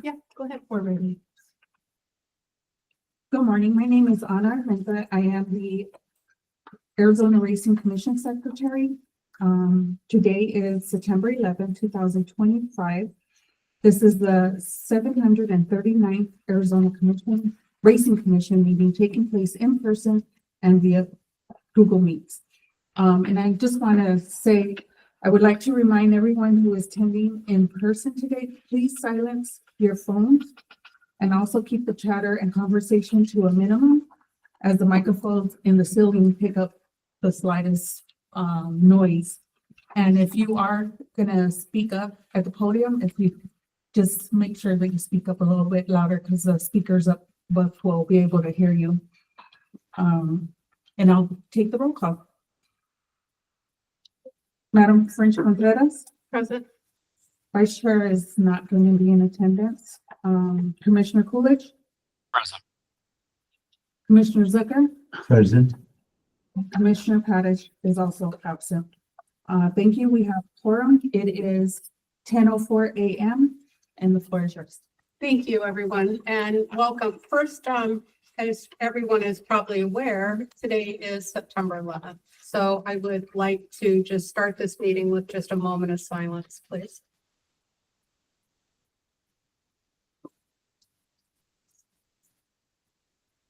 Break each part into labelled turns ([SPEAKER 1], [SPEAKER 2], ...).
[SPEAKER 1] Yeah, go ahead, Board Ready.
[SPEAKER 2] Good morning. My name is Ana Armenta. I am the Arizona Racing Commission Secretary. Today is September 11, 2025. This is the 739th Arizona Racing Commission meeting taking place in person and via Google Meets. And I just want to say, I would like to remind everyone who is attending in person today, please silence your phones and also keep the chatter and conversation to a minimum, as the microphones in the ceiling pick up the slightest noise. And if you are gonna speak up at the podium, if you just make sure that you speak up a little bit louder, because the speakers up above will be able to hear you. And I'll take the roll call. Madam French Contreras,
[SPEAKER 1] Present.
[SPEAKER 2] Vice Chair is not going to be in attendance. Commissioner Coolidge,
[SPEAKER 3] Present.
[SPEAKER 2] Commissioner Zucker,
[SPEAKER 3] Present.
[SPEAKER 2] Commissioner Padich is also absent. Thank you. We have quorum. It is 10:04 a.m. and the floor is yours.
[SPEAKER 1] Thank you, everyone, and welcome. First, as everyone is probably aware, today is September 11th. So I would like to just start this meeting with just a moment of silence, please.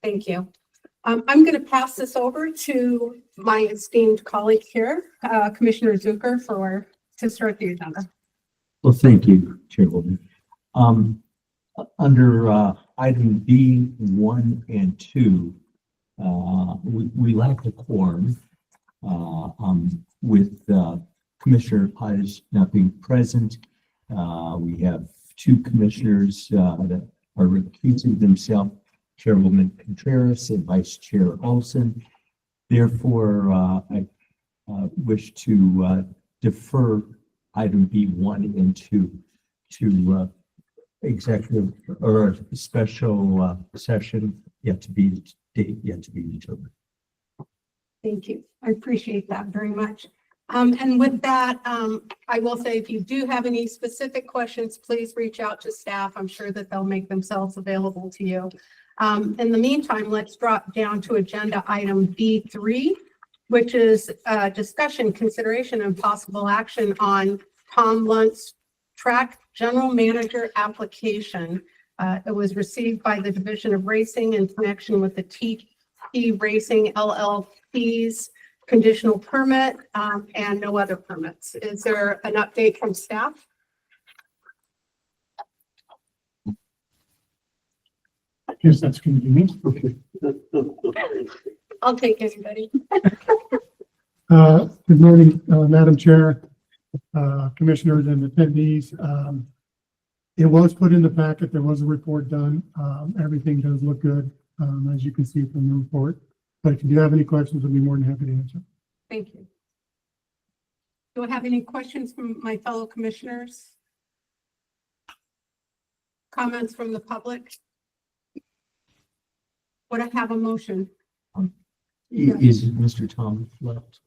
[SPEAKER 1] Thank you. I'm going to pass this over to my esteemed colleague here, Commissioner Zucker, to start the agenda.
[SPEAKER 3] Well, thank you, Chairwoman. Under item B 1 and 2, we lack a quorum with Commissioner Padich not being present. We have two commissioners that are recusing themselves, Chairwoman Contreras and Vice Chair Olson. Therefore, I wish to defer item B1 and 2 to executive or a special session yet to be determined.
[SPEAKER 1] Thank you. I appreciate that very much. And with that, I will say, if you do have any specific questions, please reach out to staff. I'm sure that they'll make themselves available to you. In the meantime, let's drop down to agenda item B3, which is discussion, consideration, and possible action on Tom Lunt's track general manager application. It was received by the Division of Racing in connection with the TT Racing LLP's conditional permit and no other permits. Is there an update from staff?
[SPEAKER 4] I guess that's going to be me.
[SPEAKER 1] I'll take anybody.
[SPEAKER 4] Good morning, Madam Chair, Commissioners and attendees. It was put in the packet. There was a report done. Everything does look good, as you can see from the report. But if you do have any questions, I'll be more than happy to answer.
[SPEAKER 1] Thank you. Do I have any questions from my fellow commissioners? Comments from the public? Would I have a motion?
[SPEAKER 3] Is Mr. Tom left?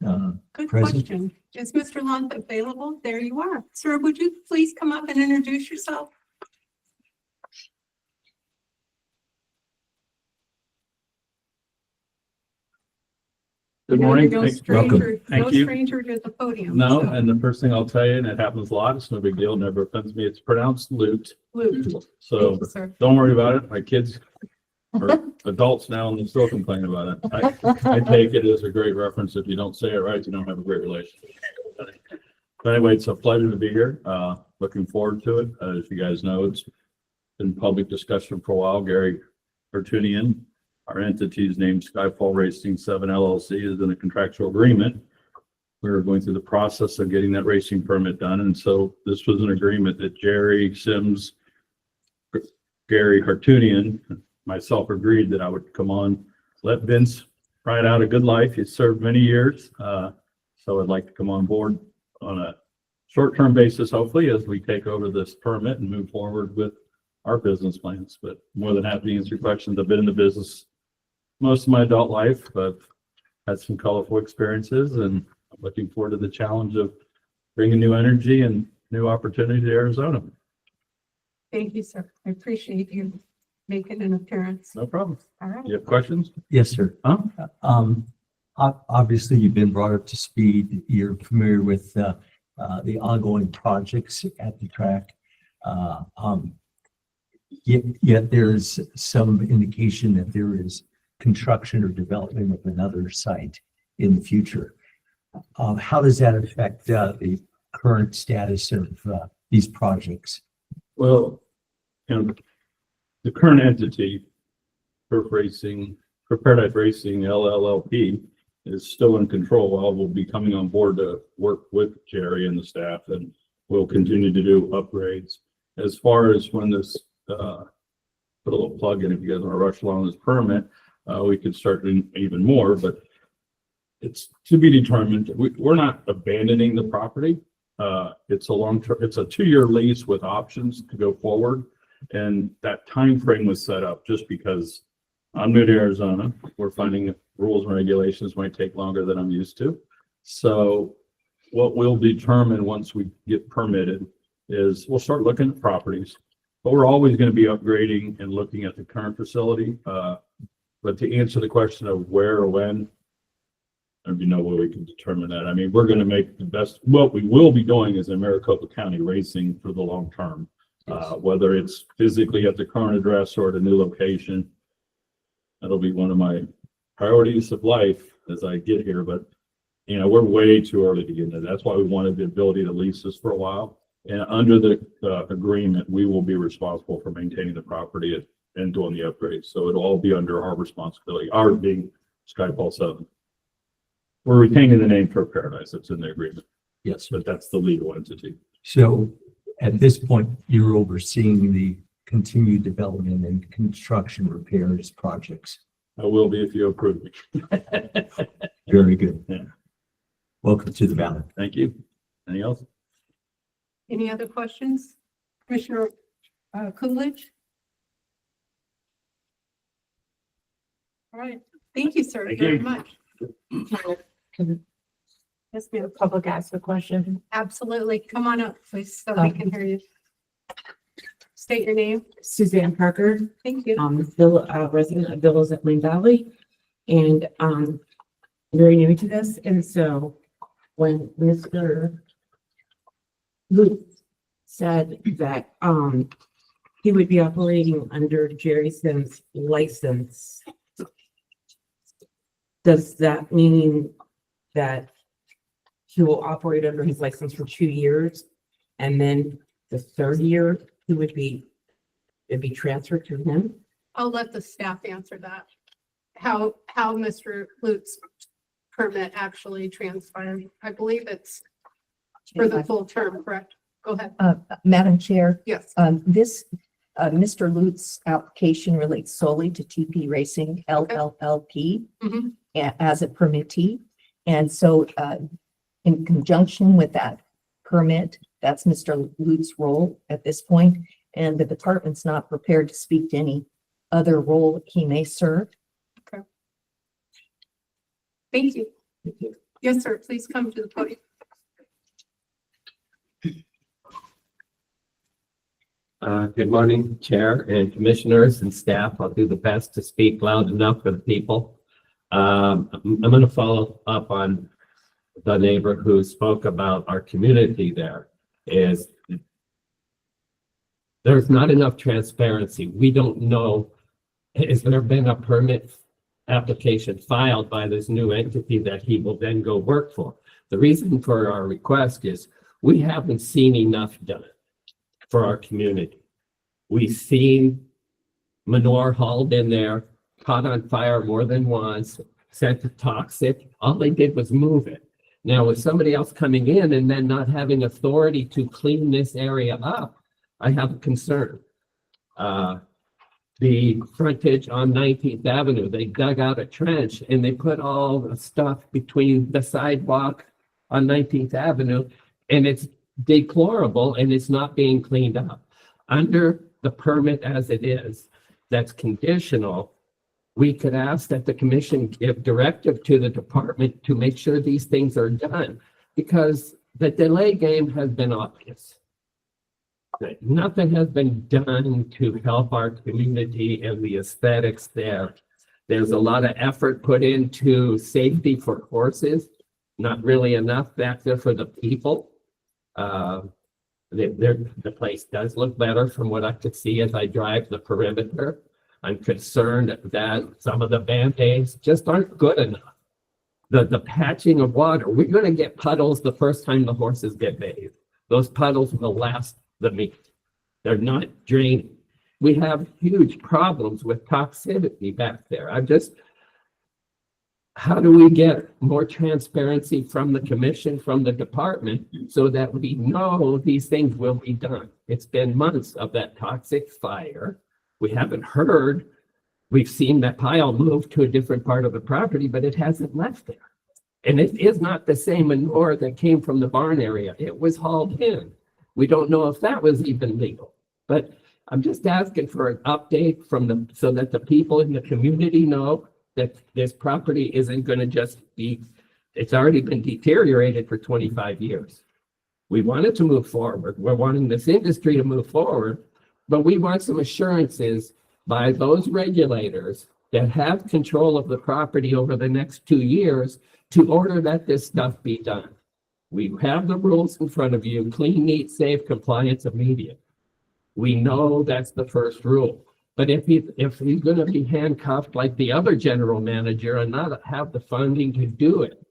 [SPEAKER 1] Good
[SPEAKER 3] Present.
[SPEAKER 1] question. Is Mr. Lunt available? There you are. Sir, would you please come up and introduce yourself?
[SPEAKER 5] Good morning.
[SPEAKER 1] No
[SPEAKER 5] Thank-
[SPEAKER 1] stranger,
[SPEAKER 5] Thank
[SPEAKER 1] no
[SPEAKER 5] you.
[SPEAKER 1] stranger to the podium.
[SPEAKER 5] No,
[SPEAKER 1] so.
[SPEAKER 5] and the first thing I'll tell you, and it happens a lot, it's no big deal, never offends me, it's pronounced loot.
[SPEAKER 1] Luke, thank
[SPEAKER 5] So
[SPEAKER 1] you, sir.
[SPEAKER 5] don't worry about it. My kids are adults now and they still complain about it. I take it as a great reference. If you don't say it right, you don't have a great relationship. But anyway, it's a pleasure to be here. Looking forward to it. As you guys know, it's been public discussion for a while. Gary Hartunian, our entity is named Skyfall Racing 7 LLC, is in a contractual agreement. We're going through the process of getting that racing permit done. And so this was an agreement that Jerry Sims, Gary Hartunian, myself agreed that I would come on, let Vince ride out a good life. He's served many years. So I'd like to come on board on a short-term basis, hopefully, as we take over this permit and move forward with our business plans. But more than happy to answer questions. I've been in the business most of my adult life, but had some colorful experiences, and I'm looking forward to the challenge of bringing new energy and new opportunity to Arizona.
[SPEAKER 1] Thank you, sir. I appreciate you making an appearance.
[SPEAKER 5] No problem.
[SPEAKER 1] All right.
[SPEAKER 5] You have questions?
[SPEAKER 3] Yes, sir. Obviously, you've been brought up to speed. You're familiar with the ongoing projects at the track. Yet there's some indication that there is construction or development of another site in the future. How does that affect the current status of these projects?
[SPEAKER 5] Well, the current entity, Paradise Racing LLLP, is still in control. I will be coming on board to work with Jerry and the staff, and we'll continue to do upgrades. As far as when this, put a little plug in, if you guys want to rush along this permit, we could start doing even more, but it's to be determined. We're not abandoning the property. It's a long-term, it's a 2-year lease with options to go forward. And that time frame was set up just because I'm new to Arizona. We're finding rules and regulations might take longer than I'm used to. So what we'll determine once we get permitted is we'll start looking at properties, but we're always going to be upgrading and looking at the current facility. But to answer the question of where or when, there'd be no way we can determine that. I mean, we're going to make the best. What we will be doing is in Maricopa County racing for the long term, whether it's physically at the current address or at a new location. That'll be one of my priorities of life as I get here. But, you know, we're way too early to get into that. That's why we wanted the ability to lease this for a while. And under the agreement, we will be responsible for maintaining the property and doing the upgrades. So it'll all be under our responsibility, ours being Skyfall 7. We're retaining the name for Paradise. That's in the agreement,
[SPEAKER 3] Yes.
[SPEAKER 5] but that's the legal entity.
[SPEAKER 3] So at this point, you're overseeing the continued development and construction repairs projects.
[SPEAKER 5] I will be if you approve me.
[SPEAKER 3] Very good.
[SPEAKER 5] Yeah.
[SPEAKER 3] Welcome to the valley.
[SPEAKER 5] Thank you. Anything else?
[SPEAKER 1] Any other questions? Commissioner Coolidge? All right. Thank you, sir,
[SPEAKER 5] Thank
[SPEAKER 1] very
[SPEAKER 5] you.
[SPEAKER 1] much.
[SPEAKER 6] Can
[SPEAKER 1] Yes,
[SPEAKER 6] the
[SPEAKER 1] ma'am.
[SPEAKER 6] public ask a question?
[SPEAKER 1] Absolutely. Come on up, please, so we can hear you. State your name.
[SPEAKER 6] Suzanne Parker,
[SPEAKER 1] Thank you.
[SPEAKER 6] resident of Villas at Lynn Valley. And, very new to this. And so when Mr. Luke said that, he would be operating under Jerry's license, does that mean that he will operate under his license for 2 years? And then the 3rd year, it'd be transferred to him?
[SPEAKER 1] I'll let the staff answer that. How Mr. Lute's permit actually transpired. I believe it's for the full term, correct? Go ahead.
[SPEAKER 7] Madam Chair,
[SPEAKER 1] Yes.
[SPEAKER 7] Mr. Lute's application relates solely to TP Racing LLLP
[SPEAKER 1] Mhm.
[SPEAKER 7] as a permittee. And so, in conjunction with that permit, that's Mr. Lute's role at this point. And the department's not prepared to speak to any other role he may serve.
[SPEAKER 1] Thank you. Yes, sir. Please come to the podium.
[SPEAKER 8] Good morning, Chair and Commissioners and staff. I'll do the best to speak loud enough for the people. I'm going to follow up on the neighbor who spoke about our community there. There's not enough transparency. We don't know, has there been a permit application filed by this new entity that he will then go work for? The reason for our request is we haven't seen enough done for our community. We've seen manure hauled in there, caught on fire more than once, sent to toxic. All they did was move it. Now, with somebody else coming in and then not having authority to clean this area up, I have a concern. The frontage on 19th Avenue, they dug out a trench and they put all the stuff between the sidewalk on 19th Avenue, and it's deplorable and it's not being cleaned up. Under the permit as it is, that's conditional, we could ask that the commission give directive to the department to make sure these things are done, because the delay game has been obvious. that nothing has been done to help our community and the aesthetics there. There's a lot of effort put into safety for horses, not really enough back there for the people. The place does look better from what I could see as I drive the perimeter. I'm concerned that some of the Band-Aids just aren't good enough. The patching of water, we're gonna get puddles the first time the horses get bathed. Those puddles will last the meet. They're not draining. We have huge problems with toxicity back there. How do we get more transparency from the commission, from the department, so that we know these things will be done? It's been months of that toxic fire. We haven't heard, we've seen that pile move to a different part of the property, but it hasn't left there. And it is not the same manure that came from the barn area. It was hauled in. We don't know if that was even legal, but I'm just asking for an update from them so that the people in the community know that this property isn't gonna just be, it's already been deteriorated for 25 years. We want it to move forward. We're wanting this industry to move forward, but we want some assurances by those regulators that have control of the property over the next 2 years to order that this stuff be done. We have the rules in front of you, clean, neat, safe, compliance, immediate. We know that's the first rule. But if he's gonna be handcuffed like the other general manager and not have the funding to do it,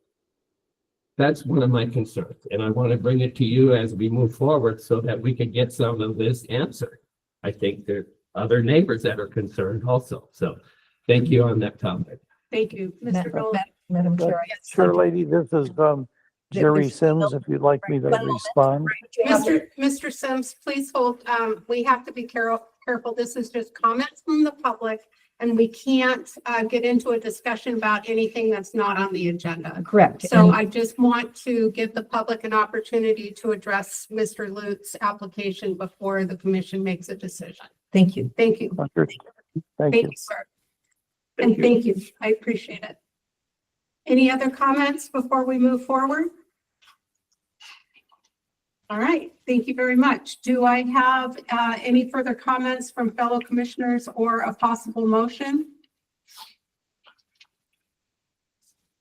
[SPEAKER 8] that's one of my concerns. And I want to bring it to you as we move forward so that we can get some of this answered. I think there are other neighbors that are concerned also. So thank you on that topic.
[SPEAKER 1] Thank you, Mr. Gold.
[SPEAKER 7] Madam Chair.
[SPEAKER 9] Sure, lady, this is Jerry
[SPEAKER 7] This-
[SPEAKER 9] Sims, if you'd like me to
[SPEAKER 7] One moment.
[SPEAKER 9] respond.
[SPEAKER 1] Mr. Sims, please hold, we have to be careful. This is just comments from the public, and we can't, get into a discussion about anything that's not on the agenda.
[SPEAKER 7] Correct.
[SPEAKER 1] So
[SPEAKER 7] And
[SPEAKER 1] I just want to give the public an opportunity to address Mr. Lute's application before the commission makes a decision.
[SPEAKER 7] Thank you.
[SPEAKER 1] Thank you.
[SPEAKER 9] Thank
[SPEAKER 1] Thank
[SPEAKER 9] you.
[SPEAKER 1] you, sir. And thank you. I appreciate it. Any other comments before we move forward? All right, thank you very much. Do I have any further comments from fellow commissioners or a possible motion?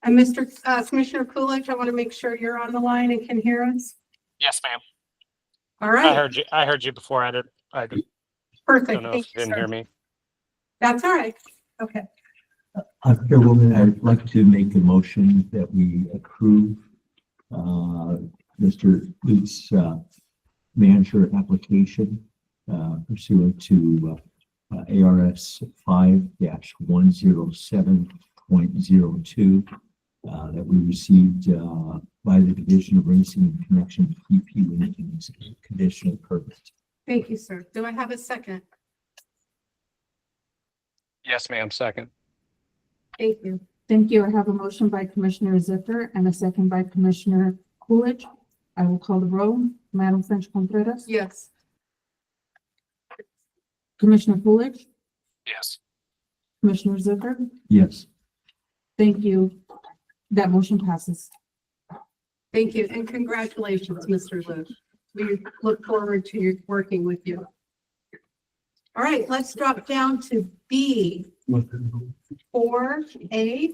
[SPEAKER 1] And Mr. Commissioner Coolidge, I want to make sure you're on the line and can hear us.
[SPEAKER 10] Yes, ma'am.
[SPEAKER 1] All
[SPEAKER 10] I
[SPEAKER 1] right,
[SPEAKER 10] heard you before. I don't
[SPEAKER 1] perfect.
[SPEAKER 10] know
[SPEAKER 1] Thank
[SPEAKER 10] if
[SPEAKER 1] you,
[SPEAKER 10] you didn't
[SPEAKER 1] sir.
[SPEAKER 10] hear me.
[SPEAKER 1] That's all right. Okay,
[SPEAKER 3] Chairwoman, I'd like to make a motion that we approve Mr. Lute's manager application pursuant to ARS 5-107.02 that we received by the Division of Racing in connection with EP Lincoln's conditional permit.
[SPEAKER 1] thank you, sir. Do I have a second?
[SPEAKER 10] Yes, ma'am. Second.
[SPEAKER 1] Thank you.
[SPEAKER 2] Thank you. I have a motion by Commissioner Ziffer and a second by Commissioner Coolidge. I will call the roll. Madam French Contreras.
[SPEAKER 1] Yes,
[SPEAKER 2] Commissioner Coolidge.
[SPEAKER 10] Yes.
[SPEAKER 2] Commissioner Ziffer.
[SPEAKER 3] Yes.
[SPEAKER 2] Thank you. That motion passes.
[SPEAKER 1] thank you. And congratulations, Mr. Lute. We look forward to working with you. All right, let's drop down to B, 4A.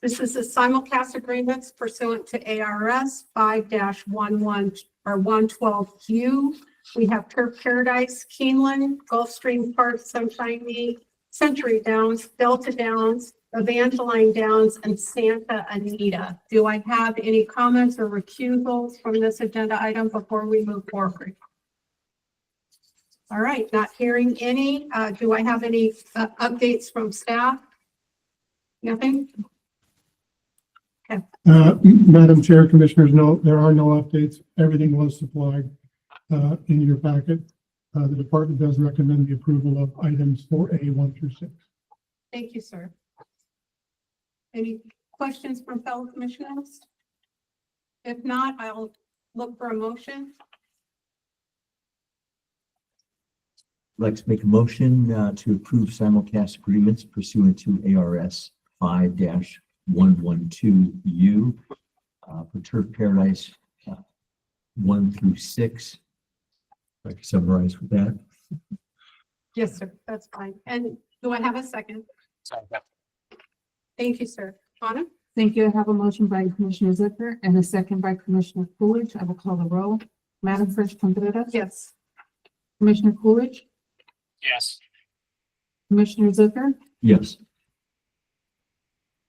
[SPEAKER 1] This is a simulcast agreements pursuant to ARS 5-11 or 112Q. We have Turf Paradise, Keeneland, Gulfstream Park, Sunshine Knee, Century Downs, Delta Downs, Evangeline Downs, and Santa Anita. Do I have any comments or recusals from this agenda item before we move forward? All right, not hearing any. Do I have any updates from staff? Nothing?
[SPEAKER 4] Madam Chair, Commissioners, no, there are no updates. Everything was supplied in your packet. The department does recommend the approval of items 4A 1 through 6.
[SPEAKER 1] Thank you, sir. Any questions from fellow commissioners? If not, I'll look for a motion.
[SPEAKER 3] I'd like to make a motion to approve simulcast agreements pursuant to ARS 5-112U for Turf Paradise 1 through 6, Like summarize with that.
[SPEAKER 1] Yes, sir, that's fine. And do I have a second?
[SPEAKER 10] Second.
[SPEAKER 1] Thank you, sir. Anna?
[SPEAKER 2] Thank you. I have a motion by Commissioner Zipper and a second by Commissioner Coolidge. I will call the roll. Madam First Contreras?
[SPEAKER 1] Yes.
[SPEAKER 2] Commissioner Coolidge?
[SPEAKER 10] Yes.
[SPEAKER 2] Commissioner Zipper?
[SPEAKER 3] Yes.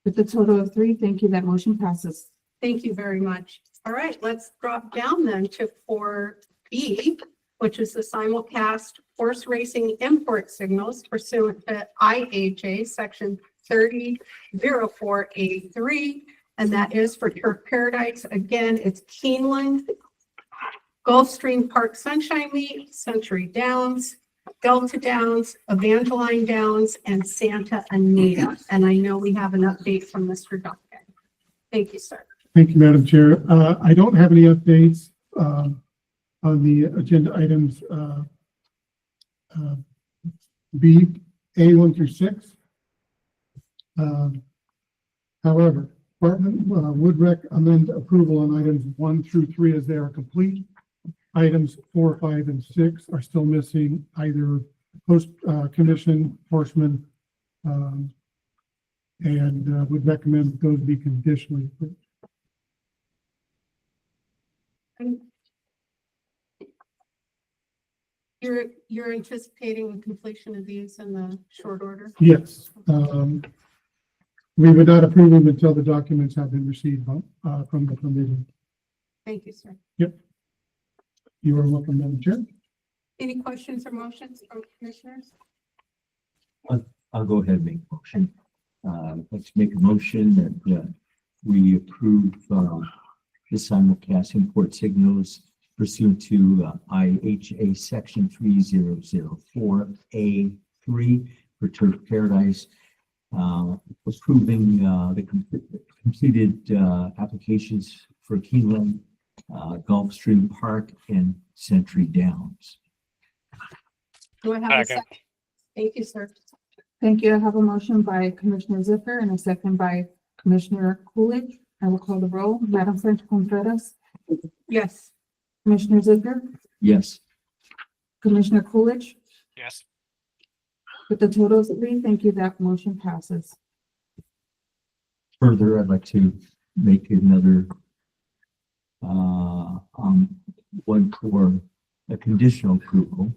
[SPEAKER 2] With a total of 3, thank you. That motion passes.
[SPEAKER 1] Thank you very much. All right, let's drop down then to 4B, which is the simulcast horse racing import signals pursuant to IHA Section 3004A3, and that is for Turf Paradise. Again, it's Keeneland, Gulfstream Park Sunshine Meet, Century Downs, Delta Downs, Evangeline Downs, and Santa Anita. And I know we have an update from Mr. Duncan. Thank you, sir.
[SPEAKER 4] Thank you, Madam Chair. I don't have any updates on the agenda items B, A1 through 6. However, Department would recommend approval on items 1 through 3 as they are complete. Items 4, 5, and 6 are still missing either post commission horsemen and would recommend those be conditionally approved.
[SPEAKER 1] And you're anticipating the completion of these in the short order?
[SPEAKER 4] Yes. We would not approve them until the documents have been received from the committee.
[SPEAKER 1] Thank you, sir.
[SPEAKER 4] You are welcome, Madam Chair.
[SPEAKER 1] Any questions or motions from commissioners?
[SPEAKER 3] I'll go ahead and make a motion. Let's make a motion that we approve the simulcast import signals pursuant to IHA Section 3004A3 for Turf Paradise, approving the completed applications for Keeneland, Gulfstream Park, and Century Downs.
[SPEAKER 1] Do I have a
[SPEAKER 10] Second.
[SPEAKER 1] second? Thank you, sir.
[SPEAKER 2] Thank you. I have a motion by Commissioner Zipper and a second by Commissioner Coolidge. I will call the roll. Madam French Contreras?
[SPEAKER 1] Yes.
[SPEAKER 2] Commissioner Zipper?
[SPEAKER 3] Yes.
[SPEAKER 2] Commissioner Coolidge?
[SPEAKER 10] Yes.
[SPEAKER 2] With the total of 3, thank you. That motion passes.
[SPEAKER 3] Further, I'd like to make another one for a conditional approval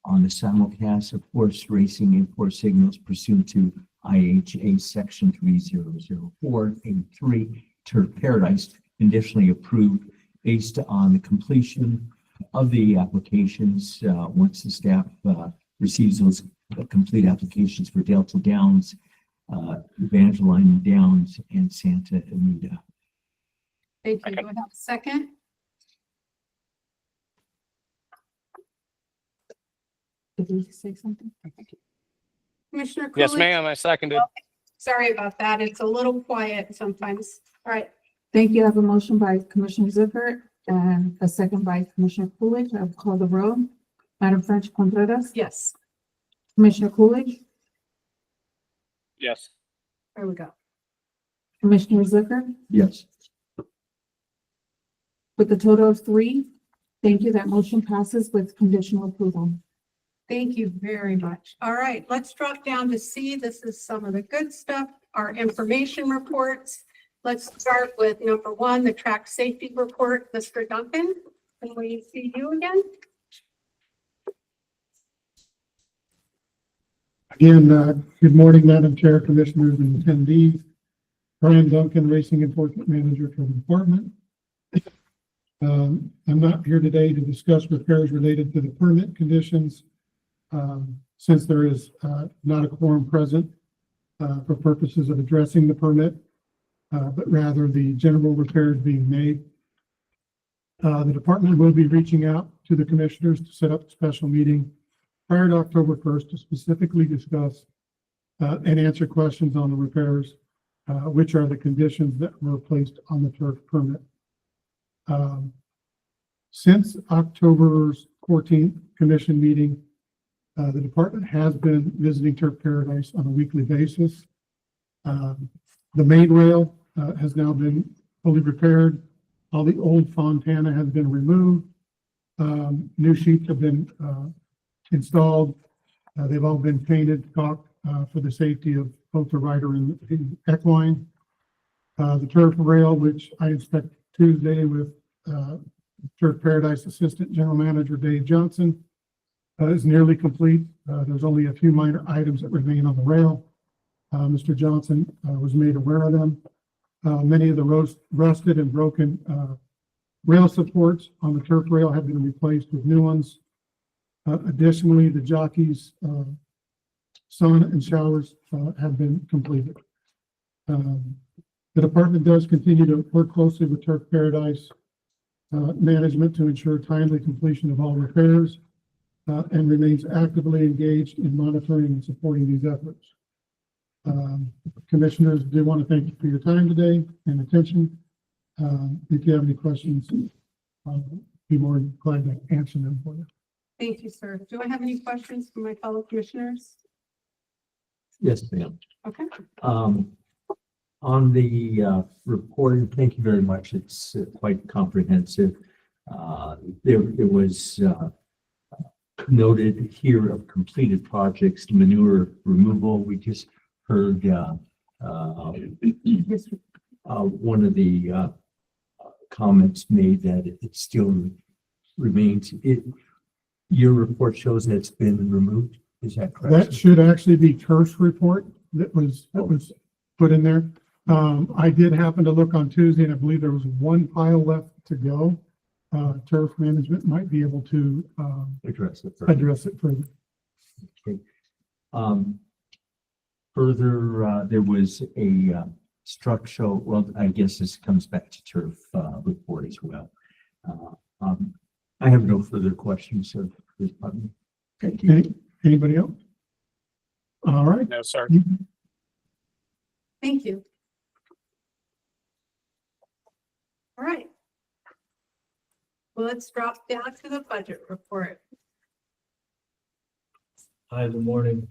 [SPEAKER 3] on the simulcast of horse racing import signals pursuant to IHA Section 3004A3 Turf Paradise, conditionally approved based on the completion of the applications once the staff receives those complete applications for Delta Downs, Evangeline Downs, and Santa Anita.
[SPEAKER 1] Thank you. Do I have a second?
[SPEAKER 2] Did you say something?
[SPEAKER 1] Commissioner
[SPEAKER 10] Yes,
[SPEAKER 1] Coolidge?
[SPEAKER 10] ma'am, I seconded.
[SPEAKER 1] Sorry about that. It's a little quiet sometimes. All right.
[SPEAKER 2] Thank you. I have a motion by Commissioner Zipper and a second by Commissioner Coolidge. I will call the roll. Madam French Contreras?
[SPEAKER 1] Yes,
[SPEAKER 2] Commissioner Coolidge?
[SPEAKER 10] Yes.
[SPEAKER 1] there we go.
[SPEAKER 2] Commissioner Zipper?
[SPEAKER 3] Yes.
[SPEAKER 2] With a total of 3, thank you. That motion passes with conditional approval.
[SPEAKER 1] Thank you very much. All right, let's drop down to C. This is some of the good stuff, our information reports. Let's start with number 1, the track safety report. Mr. Duncan, can we see you again?
[SPEAKER 4] Again, good morning, Madam Chair, Commissioners, and attendees. Brian Duncan, Racing Enforcement Manager for the department. I'm not here today to discuss repairs related to the permit conditions, since there is not a quorum present for purposes of addressing the permit, but rather the general repairs being made. The department will be reaching out to the commissioners to set up a special meeting prior to October 1st to specifically discuss and answer questions on the repairs, which are the conditions that were placed on the turf permit. Since October 14th commission meeting, the department has been visiting Turf Paradise on a weekly basis. The main rail has now been fully repaired. All the old Fontana has been removed. New sheets have been, installed. They've all been painted, caulked, for the safety of both the rider and the equine. The turf rail, which I inspect Tuesday with, Turf Paradise Assistant General Manager Dave Johnson, is nearly complete. There's only a few minor items that remain on the rail. Mr. Johnson, was made aware of them. Many of the rusted and broken, rail supports on the turf rail have been replaced with new ones. Additionally, the jockeys, sauna and showers, have been completed. The department does continue to work closely with Turf Paradise management to ensure timely completion of all repairs, and remains actively engaged in monitoring and supporting these efforts. Commissioners, do want to thank you for your time today and attention. If you have any questions, I'll be more than glad to answer them for you.
[SPEAKER 1] Thank you, sir. Do I have any questions from my fellow commissioners?
[SPEAKER 3] Yes, ma'am.
[SPEAKER 1] Okay.
[SPEAKER 3] On the report, thank you very much. It's quite comprehensive. There was noted here of completed projects, manure removal. We just heard one of the comments made that it still remains. Your report shows that it's been removed. Is that correct?
[SPEAKER 4] That should actually be Turf's report that was put in there. I did happen to look on Tuesday, and I believe there was one pile left to go. Turf management might be able to
[SPEAKER 3] Address it further.
[SPEAKER 4] address it further.
[SPEAKER 3] Okay. Further, there was a structural, well, I guess this comes back to turf report as well. I have no further questions of this department. Thank you.
[SPEAKER 4] Anybody else? All right.
[SPEAKER 10] No, sir.
[SPEAKER 1] Thank you. All right. Well, let's drop down to the budget report.
[SPEAKER 11] Hi, good morning.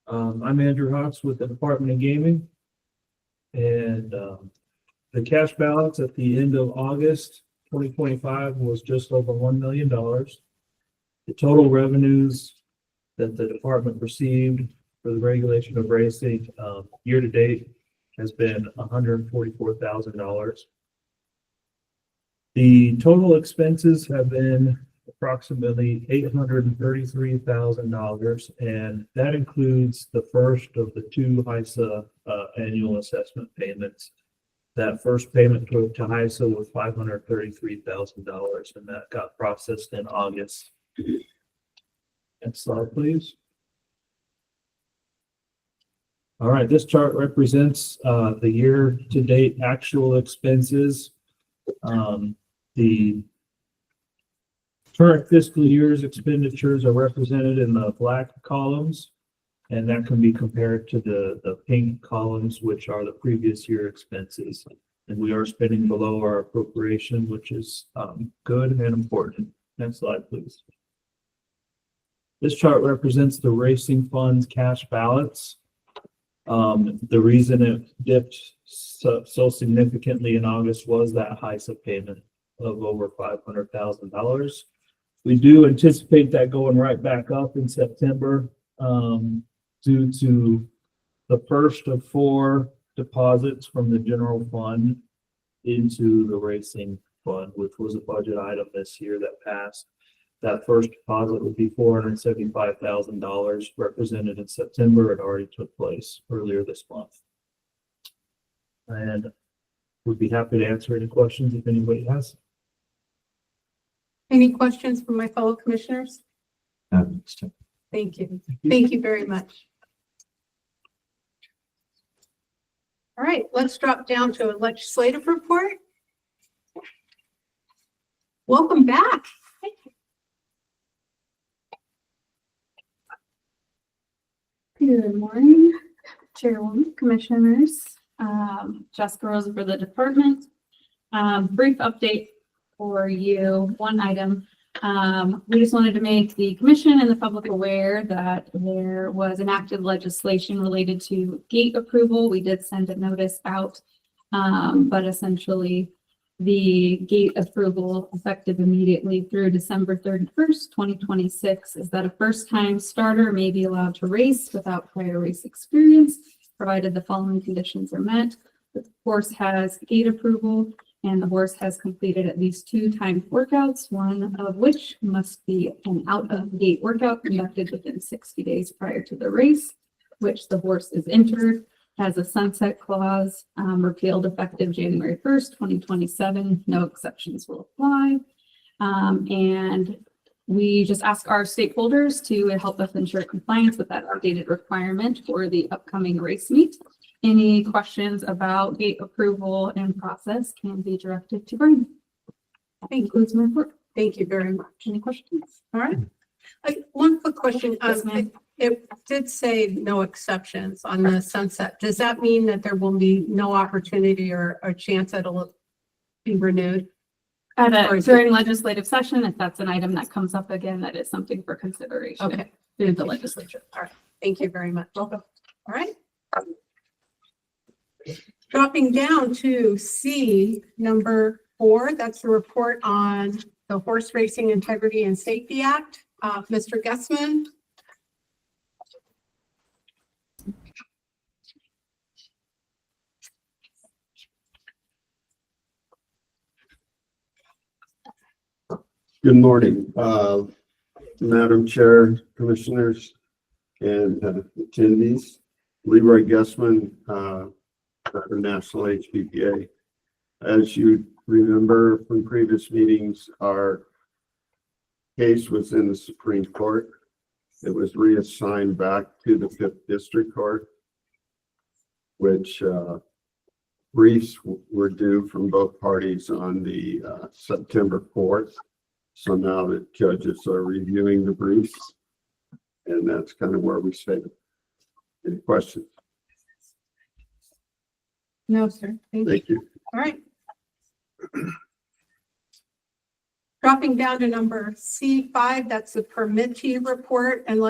[SPEAKER 11] I'm Andrew Hawks with the Department of Gaming. And the cash balance at the end of August 2025 was just over $1 million. The total revenues that the department received for the regulation of racing year to date has been $144,000. The total expenses have been approximately $833,000, and that includes the first of the two HISA annual assessment payments. That first payment to HISA was $533,000, and that got processed in August. Next slide, please. All right, this chart represents the year-to-date actual expenses. The current fiscal year's expenditures are represented in the black columns, and that can be compared to the pink columns, which are the previous year expenses. And we are spending below our appropriation, which is good and important. Next slide, please. This chart represents the racing fund's cash balance. The reason it dipped so significantly in August was that HISA payment of over $500,000. We do anticipate that going right back up in September due to the first of 4 deposits from the general fund into the racing fund, which was a budget item this year that passed. That first deposit would be $475,000 represented in September. It already took place earlier this month. And we'd be happy to answer any questions if anybody has.
[SPEAKER 1] Any questions from my fellow commissioners? Thank you. Thank you very much. All right, let's drop down to a legislative report. Welcome back.
[SPEAKER 12] Good morning, Chairwoman, Commissioners. Jessica Rosa for the department. Brief update for you. One item. We just wanted to make the commission and the public aware that there was enacted legislation related to gate approval. We did send a notice out, but essentially the gate approval effective immediately through December 31st, 2026 is that a first-time starter may be allowed to race without prior race experience, provided the following conditions are met. The horse has gate approval and the horse has completed at least 2 timed workouts, one of which must be an out-of-gate workout conducted within 60 days prior to the race, which the horse is entered, has a sunset clause, repealed effective January 1st, 2027. No exceptions will apply. And we just ask our stakeholders to help us ensure compliance with that updated requirement for the upcoming race meet. Any questions about gate approval and process can be directed to Brian. That concludes my report.
[SPEAKER 1] Thank you very much.
[SPEAKER 12] Any questions?
[SPEAKER 1] All right. One quick question.
[SPEAKER 12] Yes, ma'am.
[SPEAKER 1] It did say no exceptions on the sunset. Does that mean that there will be no opportunity or a chance that it'll be renewed?
[SPEAKER 12] During legislative session, if that's an item that comes up again, that is something for consideration.
[SPEAKER 1] Okay.
[SPEAKER 12] Through the legislature.
[SPEAKER 1] All right. Thank you very much. Welcome. All right. Dropping down to C, number 4, that's the report on the Horse Racing Integrity and Safety Act. Mr. Guessman.
[SPEAKER 13] Good morning, Madam Chair, Commissioners, and attendees. Leroy Guessman, for National HPPA. As you remember from previous meetings, our case was in the Supreme Court. It was reassigned back to the 5th District Court, which briefs were due from both parties on the September 4th. So now the judges are reviewing the briefs, and that's kind of where we stand. Any questions?
[SPEAKER 1] No, sir. Thank you.
[SPEAKER 13] Thank you.
[SPEAKER 1] All right. Dropping down to number C5, that's the permittee report. And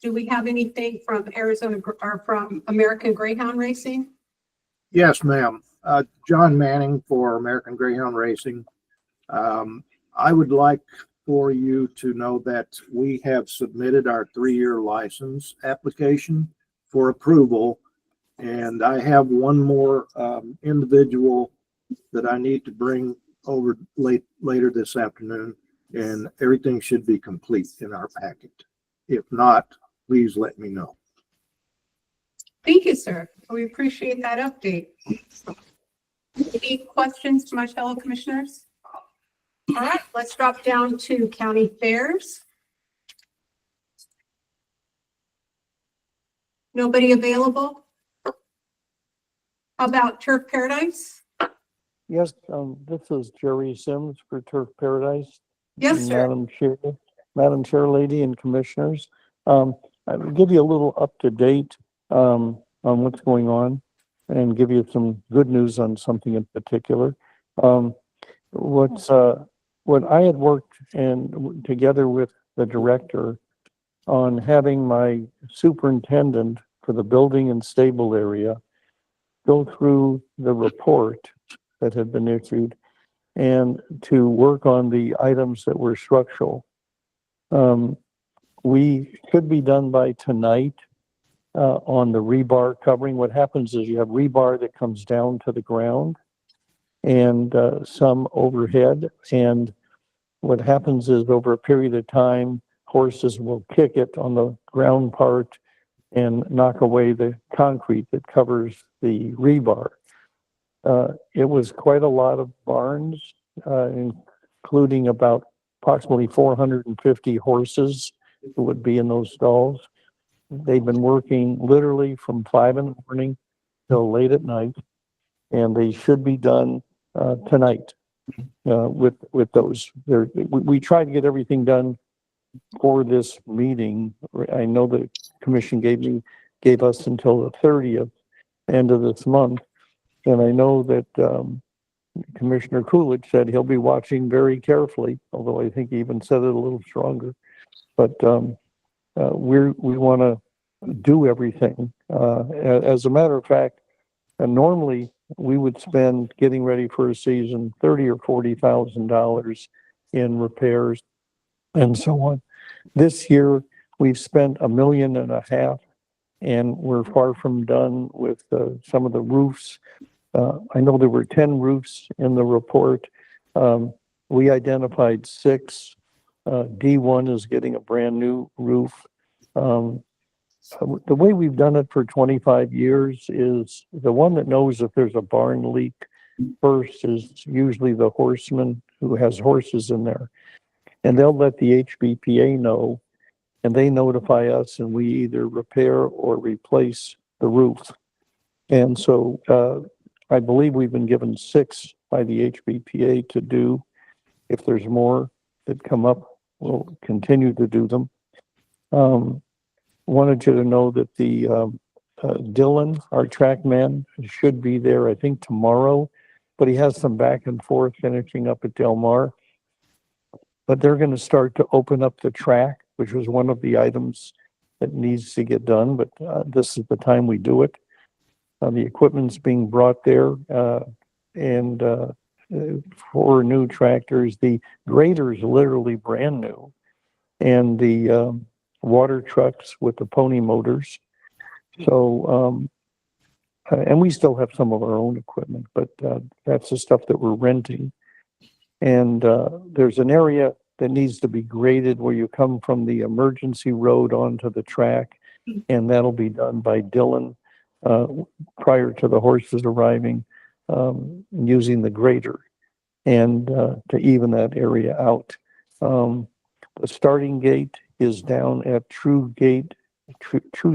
[SPEAKER 1] do we have anything from Arizona or from American Greyhound Racing?
[SPEAKER 14] Yes, ma'am. John Manning for American Greyhound Racing. I would like for you to know that we have submitted our 3-year license application for approval. And I have one more individual that I need to bring over later this afternoon, and everything should be complete in our packet. If not, please let me know.
[SPEAKER 1] Thank you, sir. We appreciate that update. Any questions to my fellow commissioners? All right, let's drop down to county fairs. Nobody available? How about Turf Paradise?
[SPEAKER 9] Yes, this is Jerry Sims for Turf Paradise.
[SPEAKER 1] Yes, sir.
[SPEAKER 9] Madam Chair Lady and Commissioners. I'll give you a little up-to-date on what's going on and give you some good news on something in particular. What I had worked together with the director on having my superintendent for the building and stable area go through the report that had been issued and to work on the items that were structural. We should be done by tonight on the rebar covering. What happens is you have rebar that comes down to the ground and some overhead. And what happens is over a period of time, horses will kick it on the ground part and knock away the concrete that covers the rebar. It was quite a lot of barns, including about approximately 450 horses who would be in those stalls. They've been working literally from 5 in the morning till late at night, and they should be done tonight with those. We tried to get everything done for this meeting. I know the commission gave us until the 30th, end of this month, and I know that Commissioner Coolidge said he'll be watching very carefully, although I think he even said it a little stronger. But we want to do everything. As a matter of fact, normally we would spend getting ready for a season, $30,000 or $40,000 in repairs and so on. This year, we've spent $1.5 million, and we're far from done with some of the roofs. I know there were 10 roofs in the report. We identified 6. D1 is getting a brand new roof. The way we've done it for 25 years is the one that knows if there's a barn leak first is usually the horseman who has horses in there. And they'll let the HBPA know, and they notify us, and we either repair or replace the roof. And so I believe we've been given 6 by the HBPA to do. If there's more that come up, we'll continue to do them. Wanted you to know that the Dylan, our track man, should be there, I think, tomorrow, but he has some back and forth finishing up at Del Mar. But they're going to start to open up the track, which was one of the items that needs to get done, but this is the time we do it. The equipment's being brought there, and 4 new tractors. The grader is literally brand new, and the water trucks with the pony motors. So, and we still have some of our own equipment, but that's the stuff that we're renting. And there's an area that needs to be graded where you come from the emergency road onto the track, and that'll be done by Dylan prior to the horses arriving, using the grader and to even that area out. The starting gate is down at True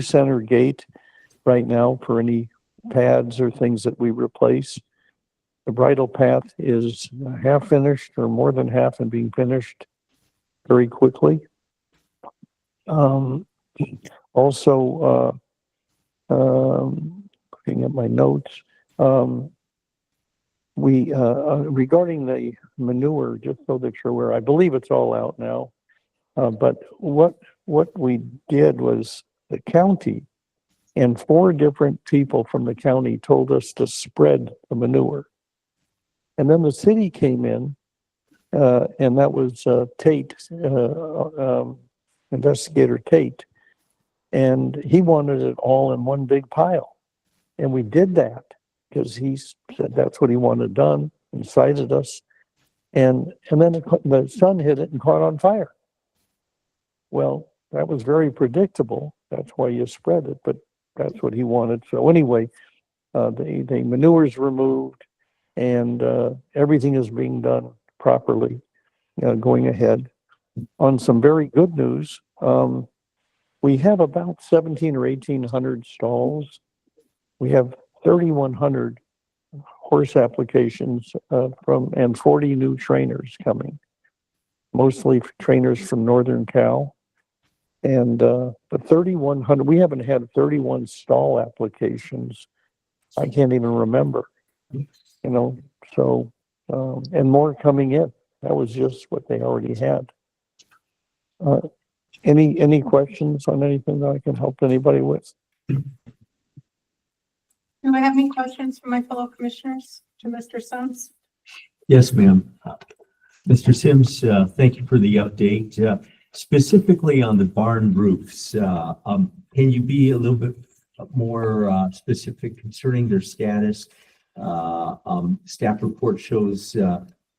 [SPEAKER 9] Center Gate right now for any pads or things that we replace. The bridle path is half finished or more than half and being finished very quickly. Also, looking at my notes, we regarding the manure, just so that you're aware, I believe it's all out now. But what we did was the county and 4 different people from the county told us to spread the manure. And then the city came in, and that was Tate, Investigator Tate, and he wanted it all in one big pile. And we did that because he said that's what he wanted done and cited us. And then the sun hit it and caught on fire. Well, that was very predictable. That's why you spread it, but that's what he wanted. So anyway, the manure's removed, and everything is being done properly, going ahead. On some very good news, we have about 1,700 or 1,800 stalls. We have 3,100 horse applications and 40 new trainers coming, mostly trainers from Northern Cal. And but 3,100, we haven't had 31 stall applications. I can't even remember, so, and more coming in. That was just what they already had. Any questions on anything that I can help anybody with?
[SPEAKER 1] Do I have any questions from my fellow commissioners to Mr. Sims?
[SPEAKER 3] Yes, ma'am. Mr. Sims, thank you for the update. Specifically on the barn roofs, can you be a little bit more specific concerning their status? Staff report shows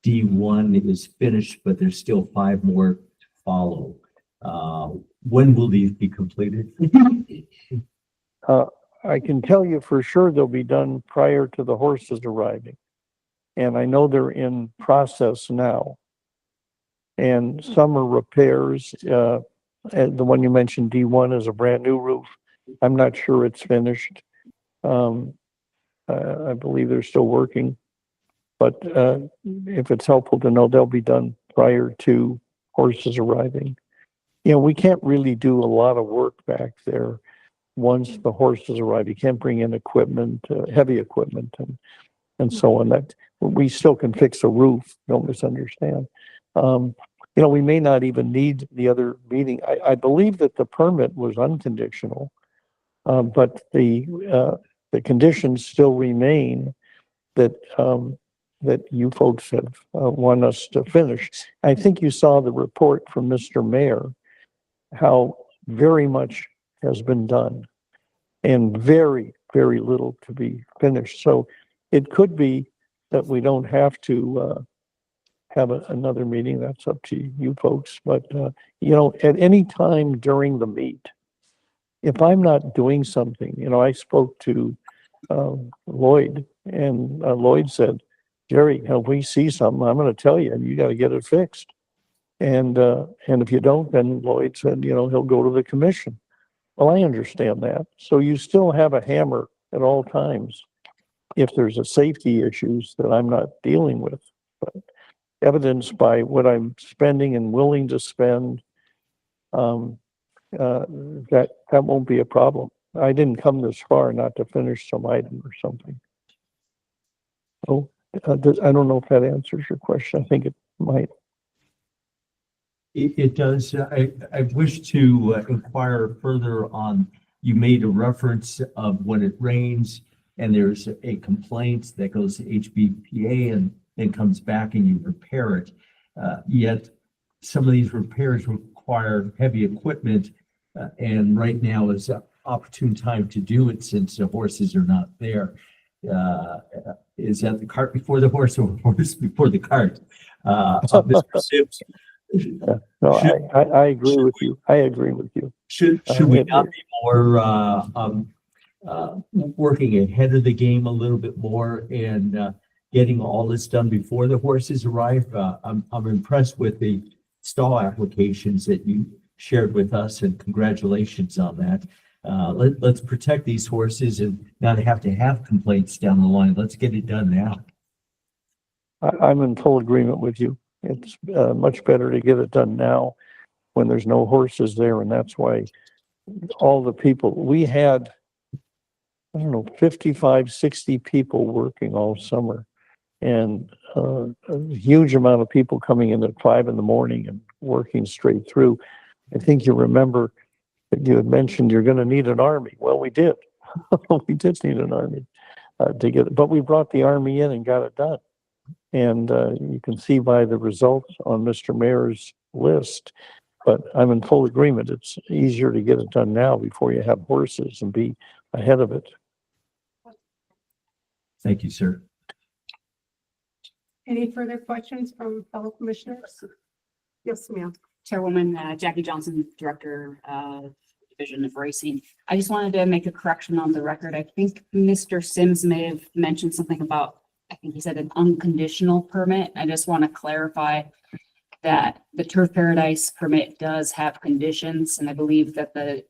[SPEAKER 3] D1 is finished, but there's still 5 more to follow. When will these be completed?
[SPEAKER 9] I can tell you for sure they'll be done prior to the horses arriving. And I know they're in process now. And some are repairs. And the one you mentioned, D1, is a brand new roof. I'm not sure it's finished. I believe they're still working. But if it's helpful to know, they'll be done prior to horses arriving. We can't really do a lot of work back there once the horses arrive. You can't bring in equipment, heavy equipment, and so on. That we still can fix a roof. Don't misunderstand. We may not even need the other meeting. I believe that the permit was unconditional, but the conditions still remain that, that you folks have, want us to finish. I think you saw the report from Mr. Mayor, how very much has been done and very, very little to be finished. So it could be that we don't have to, have another meeting. That's up to you folks. But, you know, at any time during the meet, if I'm not doing something, you know, I spoke to Lloyd, and Lloyd said, Jerry, if we see something, I'm going to tell you, and you got to get it fixed. And if you don't, then Lloyd said, you know, he'll go to the commission. Well, I understand that. So you still have a hammer at all times if there's a safety issues that I'm not dealing with. But evidenced by what I'm spending and willing to spend, that won't be a problem. I didn't come this far not to finish some item or something. Oh, I don't know if that answers your question. I think it might.
[SPEAKER 3] It does. I wish to inquire further on, you made a reference of when it rains and there's a complaint that goes to HBPA and then comes back and you repair it. Yet some of these repairs require heavy equipment, and right now is an opportune time to do it since the horses are not there. Is that the cart before the horse or horse before the cart? Mr. Sims,
[SPEAKER 9] No, I agree with you. I agree with you.
[SPEAKER 3] should we not be more working ahead of the game a little bit more and getting all this done before the horses arrive? I'm impressed with the stall applications that you shared with us, and congratulations on that. Let's protect these horses and not have to have complaints down the line. Let's get it done now.
[SPEAKER 9] I'm in full agreement with you. It's much better to get it done now when there's no horses there. And that's why all the people, we had, I don't know, 55, 60 people working all summer, and a huge amount of people coming in at 5 a.m. and working straight through. I think you remember that you had mentioned you're going to need an army. Well, we did. We did need an army to get it, but we brought the army in and got it done. And you can see by the results on Mr. Mayor's list, but I'm in full agreement. It's easier to get it done now before you have horses and be ahead of it.
[SPEAKER 3] Thank you, sir.
[SPEAKER 1] Any further questions from fellow commissioners? Yes, ma'am.
[SPEAKER 15] Chairwoman Jackie Johnson, Director of Division of Racing. I just wanted to make a correction on the record. I think Mr. Sims may have mentioned something about, I think he said an unconditional permit. I just want to clarify that the Turf Paradise permit does have conditions, and I believe that the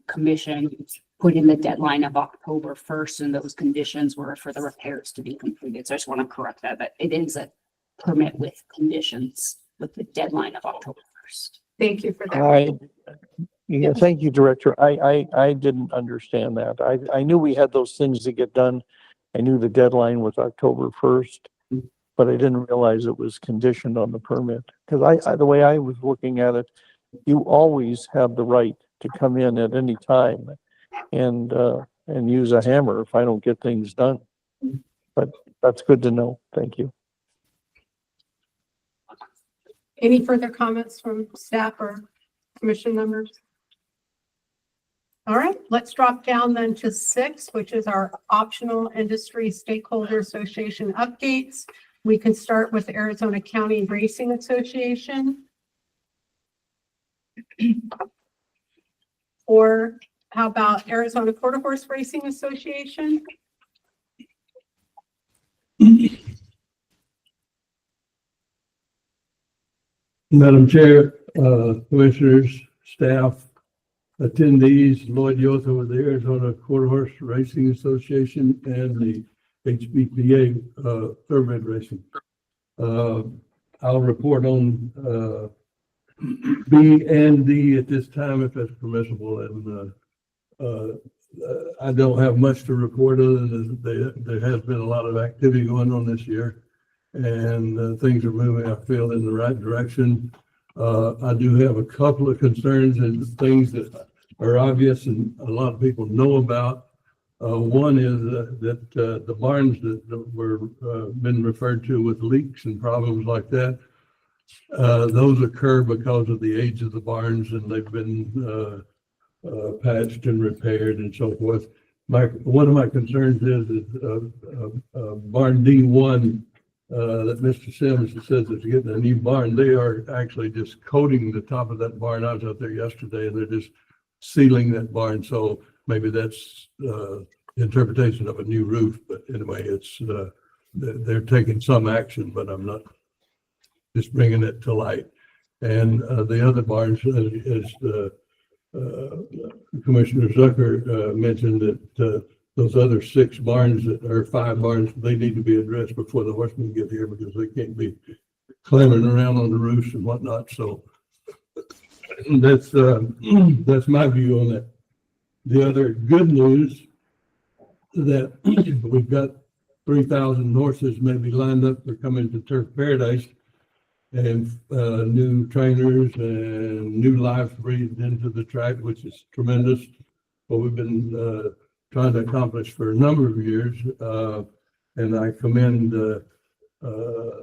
[SPEAKER 15] commission put in the deadline of October 1st, and those conditions were for the repairs to be completed. So I just want to correct that, but it is a permit with conditions with the deadline of October 1st.
[SPEAKER 1] Thank you for that.
[SPEAKER 9] Yeah, thank you, Director. I didn't understand that. I knew we had those things to get done. I knew the deadline was October 1st, but I didn't realize it was conditioned on the permit. Because the way I was looking at it, you always have the right to come in at any time and use a hammer if I don't get things done. But that's good to know. Thank you.
[SPEAKER 1] Any further comments from staff or commission members? All right, let's drop down then to 6, which is our optional industry stakeholder association updates. We can start with the Arizona County Racing Association. Or how about Arizona Quarter Horse Racing Association?
[SPEAKER 16] Madam Chair, Commissioners, staff, attendees, Lloyd Yotha with the Arizona Quarter Horse Racing Association and the HBPA Thoroughbred Racing. I'll report on B and D at this time if that's permissible, and I don't have much to report other than there has been a lot of activity going on this year, and things are moving, I feel, in the right direction. I do have a couple of concerns and things that are obvious and a lot of people know about. One is that the barns that were been referred to with leaks and problems like that, those occur because of the age of the barns, and they've been patched and repaired and so forth. One of my concerns is barn D1 that Mr. Sims says is getting a new barn. They are actually just coating the top of that barn. I was out there yesterday, and they're just sealing that barn. So maybe that's interpretation of a new roof. But anyway, it's they're taking some action, but I'm not just bringing it to light. And the other barns, as Commissioner Zucker mentioned, that those other 6 barns or 5 barns, they need to be addressed before the horsemen get here, because they can't be climbing around on the roofs and whatnot. So that's my view on that. The other good news that we've got 3,000 horses maybe lined up for coming to Turf Paradise, and new trainers and new lives breathed into the track, which is tremendous. What we've been trying to accomplish for a number of years, and I commend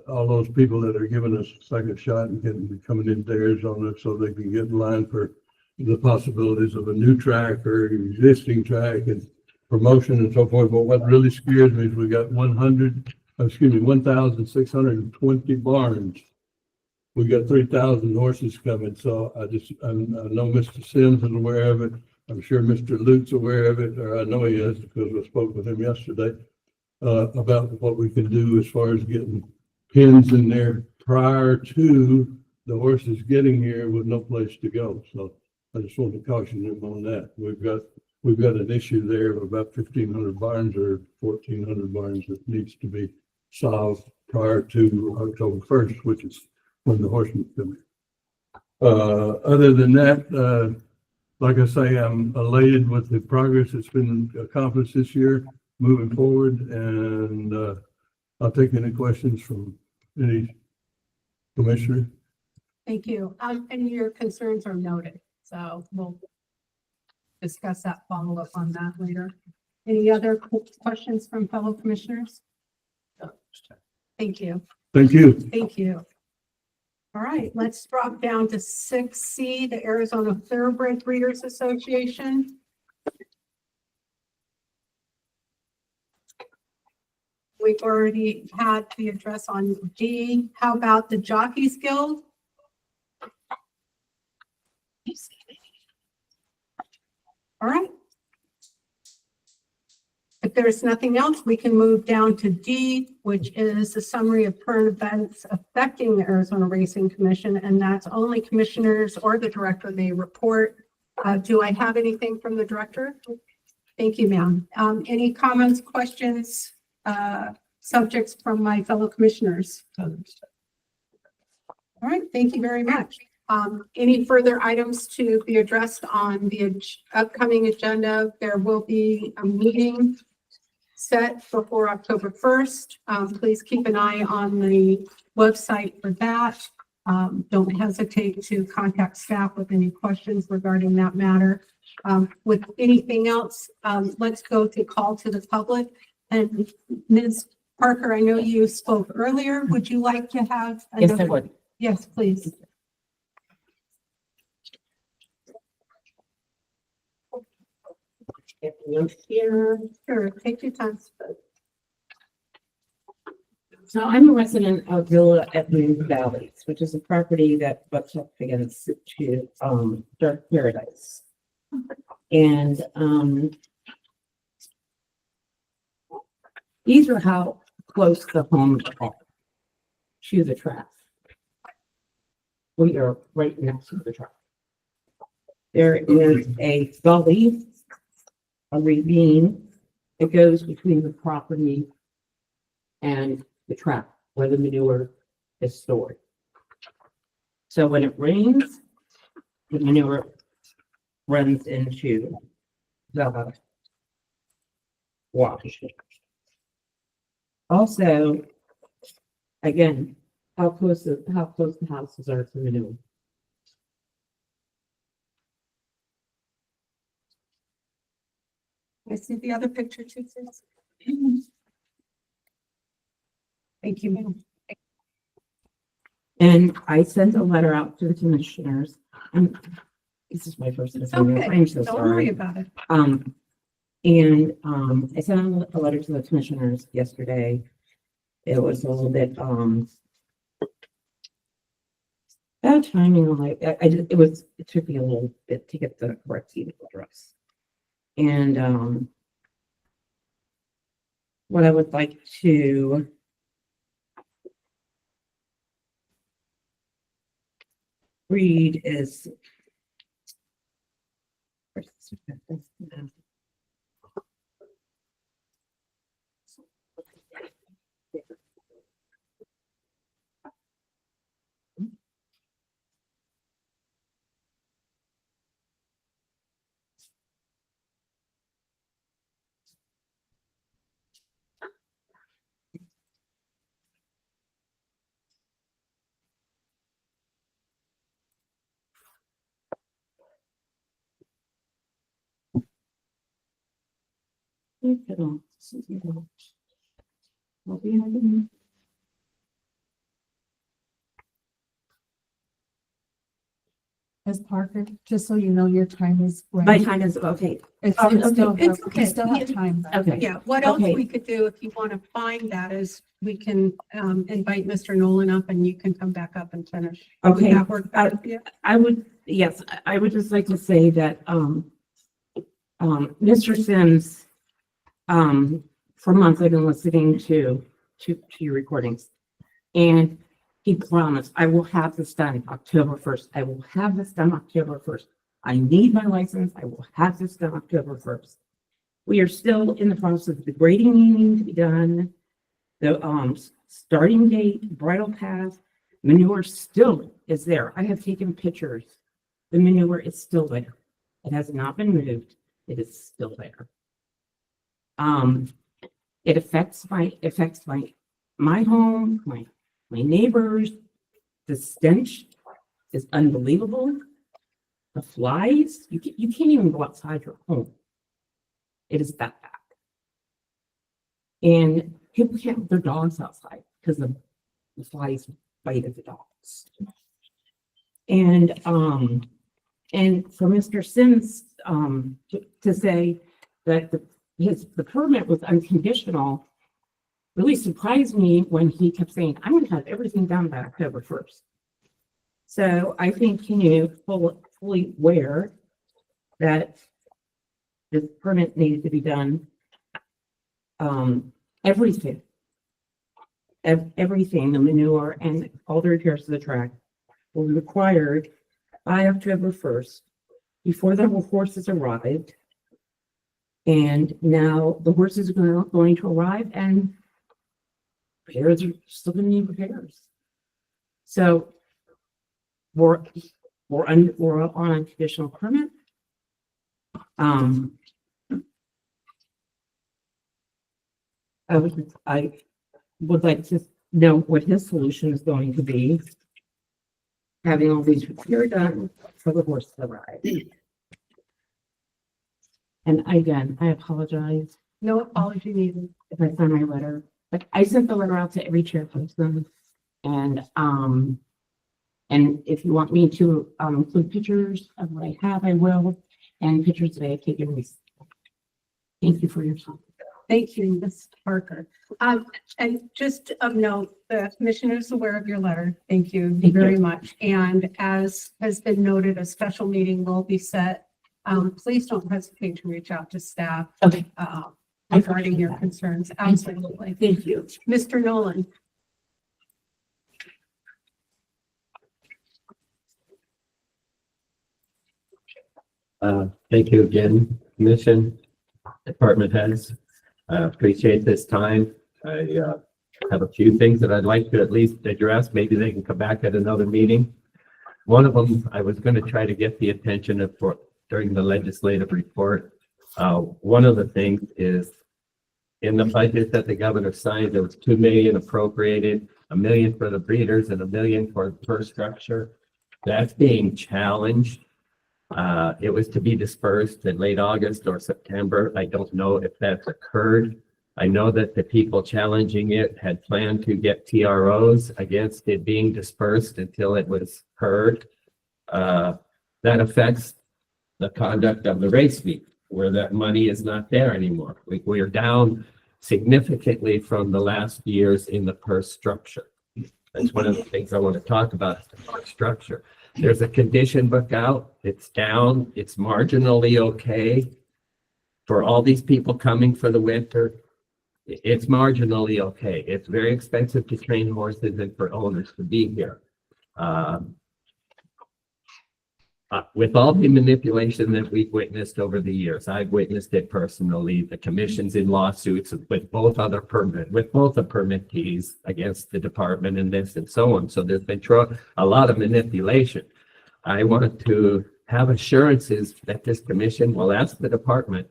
[SPEAKER 16] all those people that are giving us a second shot and coming into Arizona so they can get in line for the possibilities of a new track or existing track and promotion and so forth. But what really scares me is we got 1,620 barns. We got 3,000 horses coming. So I know Mr. Sims is aware of it. I'm sure Mr. Luke's aware of it, or I know he is because I spoke with him yesterday about what we can do as far as getting pins in there prior to the horses getting here with no place to go. So I just want to caution him on that. We've got an issue there of about 1,500 barns or 1,400 barns that needs to be solved prior to October 1st, which is when the horsemen come in. Other than that, like I say, I'm elated with the progress that's been accomplished this year, moving forward, and I'll take any questions from any commissioner.
[SPEAKER 1] Thank you. And your concerns are noted, so we'll discuss that, follow up on that later. Any other questions from fellow commissioners? Thank you.
[SPEAKER 16] Thank you.
[SPEAKER 1] Thank you. All right, let's drop down to 6C, the Arizona Thoroughbred Breeders Association. We've already had the address on D. How about the Jockeys Guild? All right. If there's nothing else, we can move down to D, which is a summary of current events affecting the Arizona Racing Commission, and that's only commissioners or the director may report. Do I have anything from the director? Thank you, ma'am. Any comments, questions, subjects from my fellow commissioners? All right, thank you very much. Any further items to be addressed on the upcoming agenda? There will be a meeting set before October 1st. Please keep an eye on the website for that. Don't hesitate to contact staff with any questions regarding that matter. With anything else, let's go to call to the public. And Ms. Parker, I know you spoke earlier. Would you like to have?
[SPEAKER 6] Yes, I would.
[SPEAKER 1] Yes, please.
[SPEAKER 6] Here.
[SPEAKER 1] Sure, take your time.
[SPEAKER 6] So I'm a resident of Villa at Moon Valleys, which is a property that butts up against to Dark Paradise. And these are how close the homes are to the track. We are right next to the track. There is a gully, a ravine that goes between the property and the track where the manure is stored. So when it rains, the manure runs into the wash. Also, again, how close the houses are to manure.
[SPEAKER 1] I see the other picture too, please. Thank you, ma'am.
[SPEAKER 6] And I sent a letter out to the commissioners. And this is my first.
[SPEAKER 1] It's
[SPEAKER 6] time.
[SPEAKER 1] okay.
[SPEAKER 6] I'm so
[SPEAKER 1] Don't worry
[SPEAKER 6] sorry.
[SPEAKER 1] about it.
[SPEAKER 6] I sent a letter to the commissioners yesterday. It was a little bit, bad timing on it took me a little bit to get the correct email address. And, what I would like to read is
[SPEAKER 2] Ms. Parker, just so you know, your time is.
[SPEAKER 6] my
[SPEAKER 2] running.
[SPEAKER 6] time is okay.
[SPEAKER 2] It's
[SPEAKER 6] okay.
[SPEAKER 2] still,
[SPEAKER 1] It's
[SPEAKER 2] you
[SPEAKER 1] okay.
[SPEAKER 2] still have time.
[SPEAKER 6] Okay.
[SPEAKER 1] Yeah, what else
[SPEAKER 6] Okay.
[SPEAKER 1] we could do if you want to find that is we can invite Mr. Nolan up and you can come back up and finish. Would
[SPEAKER 6] Okay.
[SPEAKER 1] that work better for you?
[SPEAKER 6] I would, yes, I would just like to say that, Mr. Sims, for months I've been listening to your recordings. And he promised, I will have this done October 1st. I will have this done October 1st. I need my license. I will have this done October 1st. We are still in the process of the grading needing to be done. The, starting date, bridle path, manure still is there. I have taken pictures. The manure is still there. It has not been moved. It is still there. It affects my home, my neighbors. The stench is unbelievable. The flies, you can't even go outside your home. It is that bad. And people can't have their dogs outside because the flies bite at the dogs. And for Mr. Sims, to say that the permit was unconditional really surprised me when he kept saying, I'm gonna have everything done by October 1st. So I think he knew fully aware that this permit needed to be done. Everything, the manure and all the repairs to the track were required by October 1st before the horses arrived. And now the horses are going to arrive and repairs are still going to need repairs. So we're on a conditional permit. I would like to know what his solution is going to be. Having all these repairs done for the horse to ride. And again, I apologize
[SPEAKER 1] No apology needed.
[SPEAKER 6] if I sent my letter, but I sent the letter out to every chairperson. And if you want me to include pictures of what I have, I will, and pictures that I have taken recently. Thank you for your time.
[SPEAKER 1] Thank you, Ms. Parker. And just of note, the commissioner is aware of your letter. Thank you very much. And as has been noted, a special meeting will be set. Please don't hesitate to reach out to staff.
[SPEAKER 6] Okay.
[SPEAKER 1] Regarding your concerns. Absolutely.
[SPEAKER 6] Thank you.
[SPEAKER 1] Mr. Nolan.
[SPEAKER 8] Thank you again, Commission, Department heads. I appreciate this time. I have a few things that I'd like to at least address. Maybe they can come back at another meeting. One of them, I was going to try to get the attention of during the legislative report. One of the things is in the budget that the governor signed, there was 2 million appropriated, 1 million for the breeders and 1 million for per structure. That's being challenged It was to be dispersed in late August or September. I don't know if that's occurred. I know that the people challenging it had planned to get TROs against it being dispersed until it was heard. That affects the conduct of the race meet, where that money is not there anymore. We are down significantly from the last years in the purse structure. That's one of the things I want to talk about, is the purse structure. There's a condition book out, it's down, it's marginally okay. For all these people coming for the winter, it's marginally okay. It's very expensive to train horses and for owners to be here. With all the manipulation that we've witnessed over the years, I've witnessed it personally, the commission's in lawsuits with both the permittees against the department and this and so on. So there's been a lot of manipulation. I want to have assurances that this commission will ask the department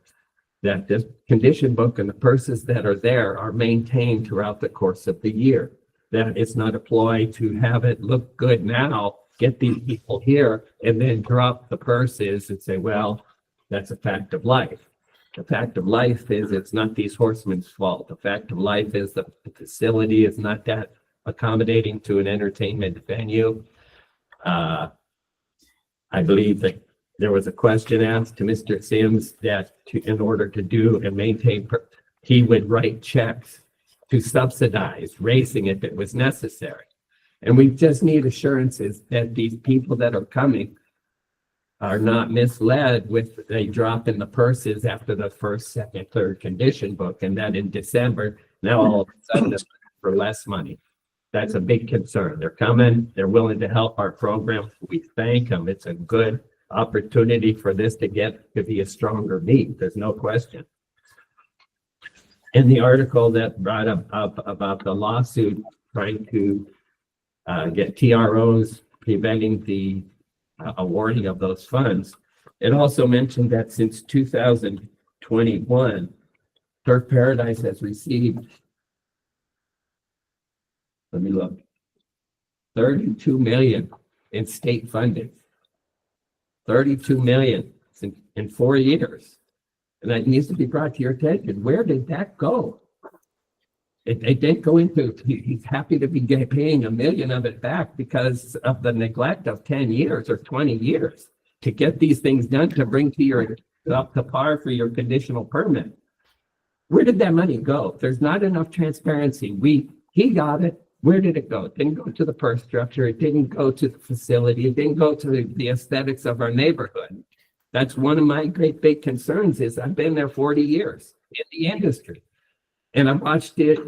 [SPEAKER 8] that this condition book and the purses that are there are maintained throughout the course of the year. That it's not a ploy to have it look good now, get these people here, and then drop the purses and say, well, that's a fact of life. The fact of life is it's not these horsemen's fault. The fact of life is the facility is not that accommodating to an entertainment venue. I believe that there was a question asked to Mr. Sims that in order to do and maintain, he would write checks to subsidize racing if it was necessary. And we just need assurances that these people that are coming are not misled with a drop in the purses after the first, second, third condition book, and that in December, now all of a sudden they're for less money. That's a big concern. They're coming, they're willing to help our program. We thank them. It's a good opportunity for this to get to be a stronger meet. There's no question. In the article that brought up about the lawsuit trying to get TROs preventing the awarding of those funds, it also mentioned that since 2021, Turf Paradise has received, let me look, 32 million in state funding. 32 million in 4 years. And that needs to be brought to your attention. Where did that go? It didn't go into, he's happy to be paying $1 million of it back because of the neglect of 10 years or 20 years to get these things done to bring to your up to par for your conditional permit. Where did that money go? There's not enough transparency. He got it. Where did it go? It didn't go to the purse structure. It didn't go to the facility. It didn't go to the aesthetics of our neighborhood. That's one of my great big concerns is I've been there 40 years in the industry and I've watched it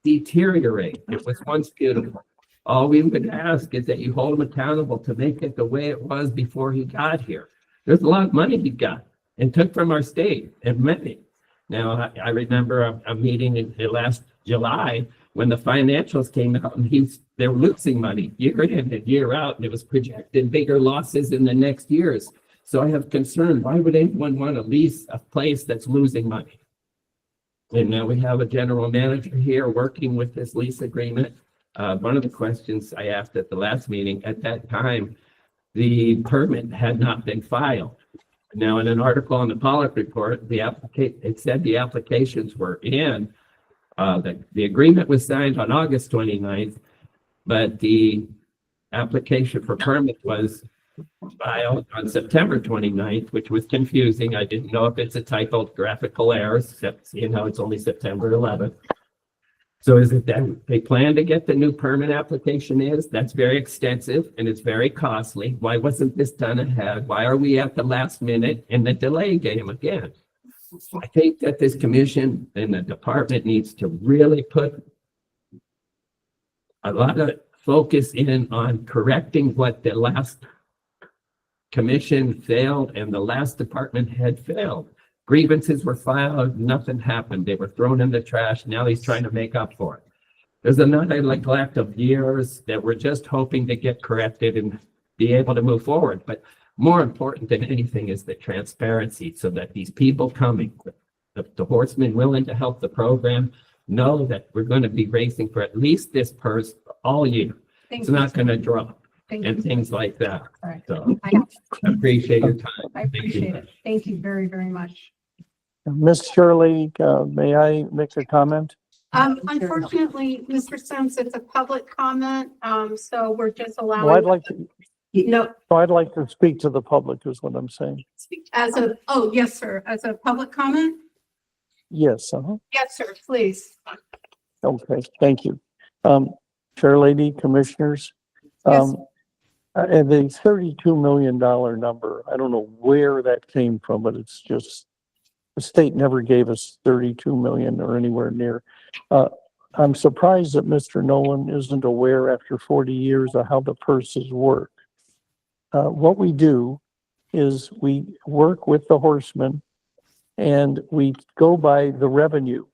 [SPEAKER 8] deteriorate. It was once beautiful. All we would ask is that you hold him accountable to make it the way it was before he got here. There's a lot of money he got and took from our state and many. Now, I remember a meeting in last July when the financials came out and they were losing money year in and year out, and it was projected bigger losses in the next years. So I have concern, why would anyone want to lease a place that's losing money? And now we have a general manager here working with this lease agreement. One of the questions I asked at the last meeting, at that time, the permit had not been filed. Now, in an article on the Pollock report, it said the applications were in. The agreement was signed on August 29th, but the application for permit was filed on September 29th, which was confusing. I didn't know if it's a typographical error, except seeing how it's only September 11th. So is it that they plan to get the new permit application is? That's very extensive and it's very costly. Why wasn't this done ahead? Why are we at the last minute in the delay game again? I think that this commission and the department needs to really put a lot of focus in on correcting what the last commission failed and the last department had failed. Grievances were filed, nothing happened. They were thrown in the trash. Now he's trying to make up for it. There's another neglect of years that we're just hoping to get corrected and be able to move forward. But more important than anything is the transparency so that these people coming, the horsemen willing to help the program, know that we're going to be racing for at least this purse all year. It's not going to drop.
[SPEAKER 1] Thank
[SPEAKER 8] and
[SPEAKER 1] you.
[SPEAKER 8] things like that.
[SPEAKER 1] All right.
[SPEAKER 8] So
[SPEAKER 1] I
[SPEAKER 8] I appreciate your time.
[SPEAKER 1] I appreciate it. Thank you very, very much.
[SPEAKER 9] Ms. Shirley, may I make a comment?
[SPEAKER 1] Unfortunately, Mr. Sims, it's a public comment, so we're just
[SPEAKER 9] Well, I'd
[SPEAKER 1] allowing,
[SPEAKER 9] like to,
[SPEAKER 1] no,
[SPEAKER 9] I'd like to speak to the public is what I'm saying.
[SPEAKER 1] as a, oh, yes, sir, as a public comment?
[SPEAKER 9] Yes,
[SPEAKER 1] Yes, sir, please.
[SPEAKER 9] okay, thank you. Chair Lady, Commissioners,
[SPEAKER 1] Yes.
[SPEAKER 9] and the $32 million number, I don't know where that came from, but it's just, the state never gave us 32 million or anywhere near. I'm surprised that Mr. Nolan isn't aware after 40 years of how the purses work. What we do is we work with the horsemen and we go by the revenue.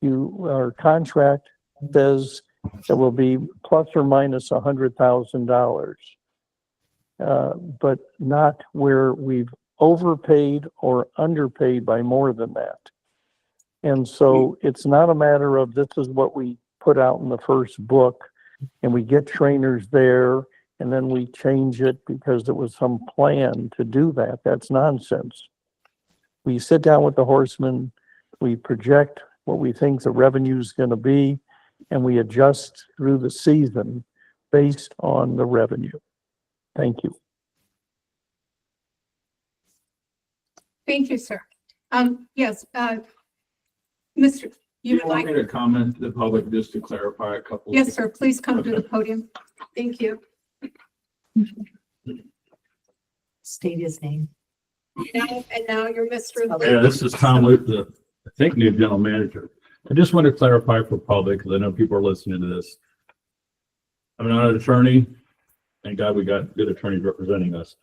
[SPEAKER 9] Our contract says it will be plus or minus $100,000, but not where we've overpaid or underpaid by more than that. And so it's not a matter of this is what we put out in the first book and we get trainers there and then we change it because there was some plan to do that. That's nonsense. We sit down with the horsemen, we project what we think the revenue is going to be, and we adjust through the season based on the revenue. Thank you.
[SPEAKER 1] Thank you, sir. Yes, Mr., you would
[SPEAKER 5] Want
[SPEAKER 1] like,
[SPEAKER 5] me to comment to the public just to clarify a couple?
[SPEAKER 1] yes, sir, please come to the podium. Thank you.
[SPEAKER 7] State his name.
[SPEAKER 1] And now you're Mr.
[SPEAKER 5] Yeah, this is Tom Luke, the, I think, new general manager. I just want to clarify for public, because I know people are listening to this. I'm not an attorney. Thank God we got good attorneys representing us.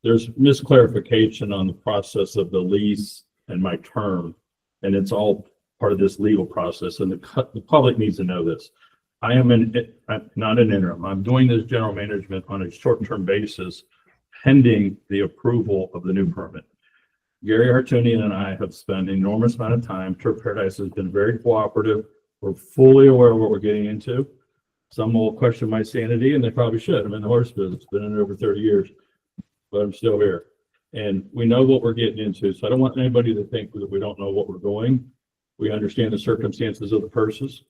[SPEAKER 5] There's misclarification on the process of the lease and my term, and it's all part of this legal process, and the public needs to know this. I'm not an interim. I'm doing this general management on a short-term basis pending the approval of the new permit. Gary Hartunian and I have spent an enormous amount of time. Turf Paradise has been very cooperative. We're fully aware of what we're getting into. Some will question my sanity, and they probably should. I'm in the horse business, been in it over 30 years, but I'm still here. And we know what we're getting into, so I don't want anybody to think that we don't know what we're doing. We understand the circumstances of the purses.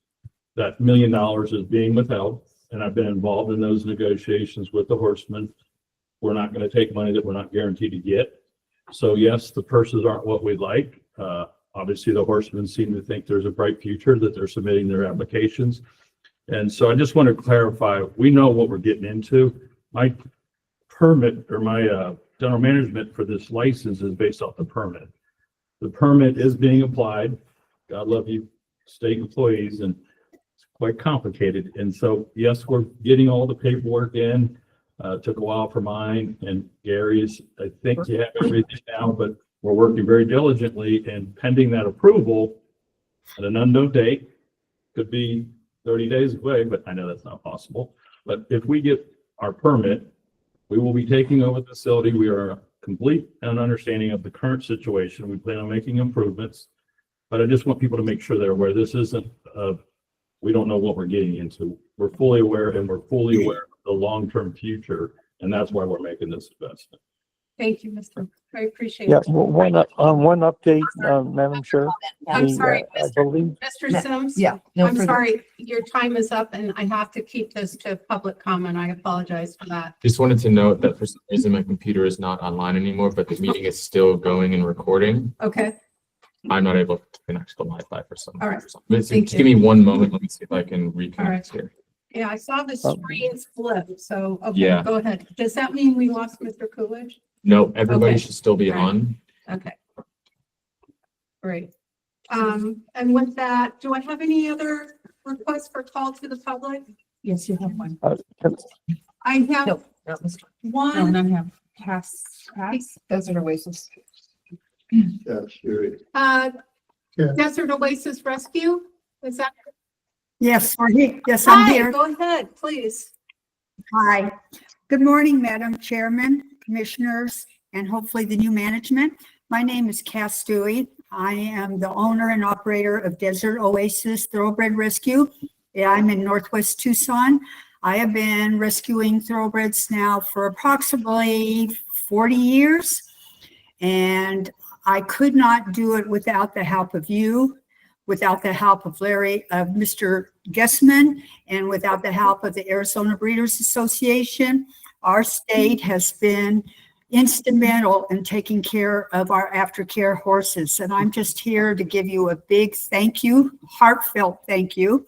[SPEAKER 5] That $1 million is being withheld, and I've been involved in those negotiations with the horsemen. We're not going to take money that we're not guaranteed to get. So yes, the purses aren't what we'd like. Obviously, the horsemen seem to think there's a bright future, that they're submitting their applications. And so I just want to clarify, we know what we're getting into. My permit or my general management for this license is based off the permit. The permit is being applied. God love you, state employees, and it's quite complicated. And so, yes, we're getting all the paperwork in. Took a while for mine and Gary's. I think you have everything now, but we're working very diligently and pending that approval at an unknown date. Could be 30 days away, but I know that's not possible. But if we get our permit, we will be taking over the facility. We are complete and understanding of the current situation. We plan on making improvements, but I just want people to make sure they're aware this isn't, we don't know what we're getting into. We're fully aware, and we're fully aware of the long-term future, and that's why we're making this investment.
[SPEAKER 1] Thank you, Mr. I appreciate
[SPEAKER 9] Yeah,
[SPEAKER 1] it.
[SPEAKER 9] one update, Madam Chair.
[SPEAKER 1] I'm
[SPEAKER 9] The,
[SPEAKER 1] sorry,
[SPEAKER 9] I believe,
[SPEAKER 1] Mr. Sims.
[SPEAKER 7] Yeah. no
[SPEAKER 1] I'm
[SPEAKER 7] further-
[SPEAKER 1] sorry, your time is up and I have to keep this to public comment. I apologize for that.
[SPEAKER 17] Just wanted to note that for some reason my computer is not online anymore, but the meeting is still going and recording.
[SPEAKER 1] Okay,
[SPEAKER 17] I'm not able to connect to the Wi-Fi for some
[SPEAKER 1] All right.
[SPEAKER 17] reason. Just
[SPEAKER 1] Thank
[SPEAKER 17] give me one moment. Let me see if I can
[SPEAKER 1] All right.
[SPEAKER 17] reconnect here.
[SPEAKER 1] yeah, I saw the screens flip, so, okay,
[SPEAKER 17] Yeah.
[SPEAKER 1] go ahead. Does that mean we lost Mr. Coolidge?
[SPEAKER 17] No, everybody
[SPEAKER 1] Okay.
[SPEAKER 17] should still be
[SPEAKER 1] All right.
[SPEAKER 17] on.
[SPEAKER 1] Okay. Great. And with that, do I have any other requests for call to the public?
[SPEAKER 7] Yes, you have one.
[SPEAKER 1] I have
[SPEAKER 7] No, not Mr.
[SPEAKER 1] one,
[SPEAKER 2] I have pass. Desert Oasis.
[SPEAKER 13] Yeah, sure.
[SPEAKER 1] uh,
[SPEAKER 4] Yeah.
[SPEAKER 1] Desert Oasis Rescue. Is that?
[SPEAKER 18] Yes, we're here. Yes, I'm
[SPEAKER 1] Hi,
[SPEAKER 18] here.
[SPEAKER 1] go ahead, please.
[SPEAKER 18] Hi. Good morning, Madam Chairman, Commissioners, and hopefully the new management. My name is Cass Stewie. I am the owner and operator of Desert Oasis Thoroughbred Rescue. I'm in Northwest Tucson. I have been rescuing thoroughbreds now for approximately 40 years. And I could not do it without the help of you, without the help of Mr. Guessman, and without the help of the Arizona Breeders Association. Our state has been instrumental in taking care of our aftercare horses. And I'm just here to give you a big thank you, heartfelt thank you.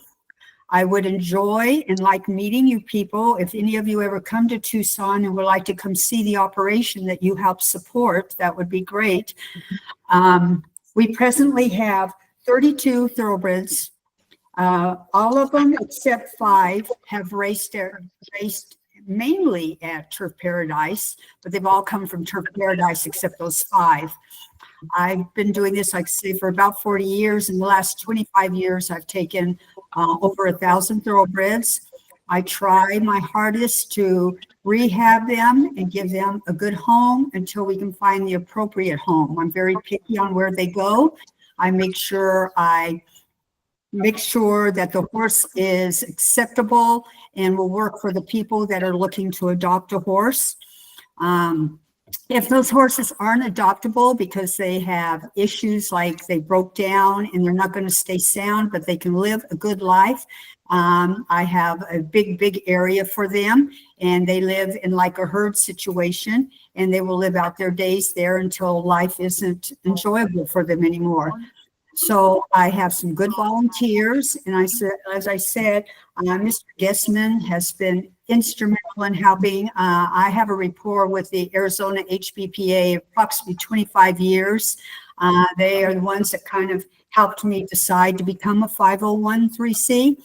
[SPEAKER 18] I would enjoy and like meeting you people. If any of you ever come to Tucson and would like to come see the operation that you help support, that would be great. We presently have 32 thoroughbreds. All of them except 5 have raced mainly at Turf Paradise, but they've all come from Turf Paradise except those 5. I've been doing this, like I say, for about 40 years. In the last 25 years, I've taken over 1,000 thoroughbreds. I try my hardest to rehab them and give them a good home until we can find the appropriate home. I'm very picky on where they go. I make sure that the horse is acceptable and will work for the people that are looking to adopt a horse. If those horses aren't adoptable because they have issues like they broke down and they're not going to stay sound, but they can live a good life, I have a big area for them, and they live in like a herd situation, and they will live out their days there until life isn't enjoyable for them anymore. So I have some good volunteers, and as I said, Mr. Guessman has been instrumental in helping. I have a rapport with the Arizona HBPA approximately 25 years. They are the ones that kind of helped me decide to become a 501(c)(3).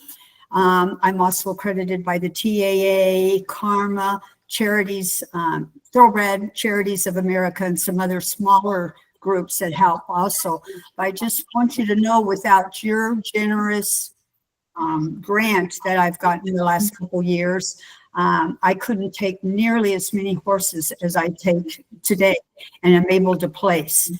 [SPEAKER 18] I'm also accredited by the TAA, Karma, Charities, Thoroughbred Charities of America, and some other smaller groups that help also. But I just want you to know, without your generous grant that I've gotten in the last couple years, I couldn't take nearly as many horses as I take today, and I'm able to place.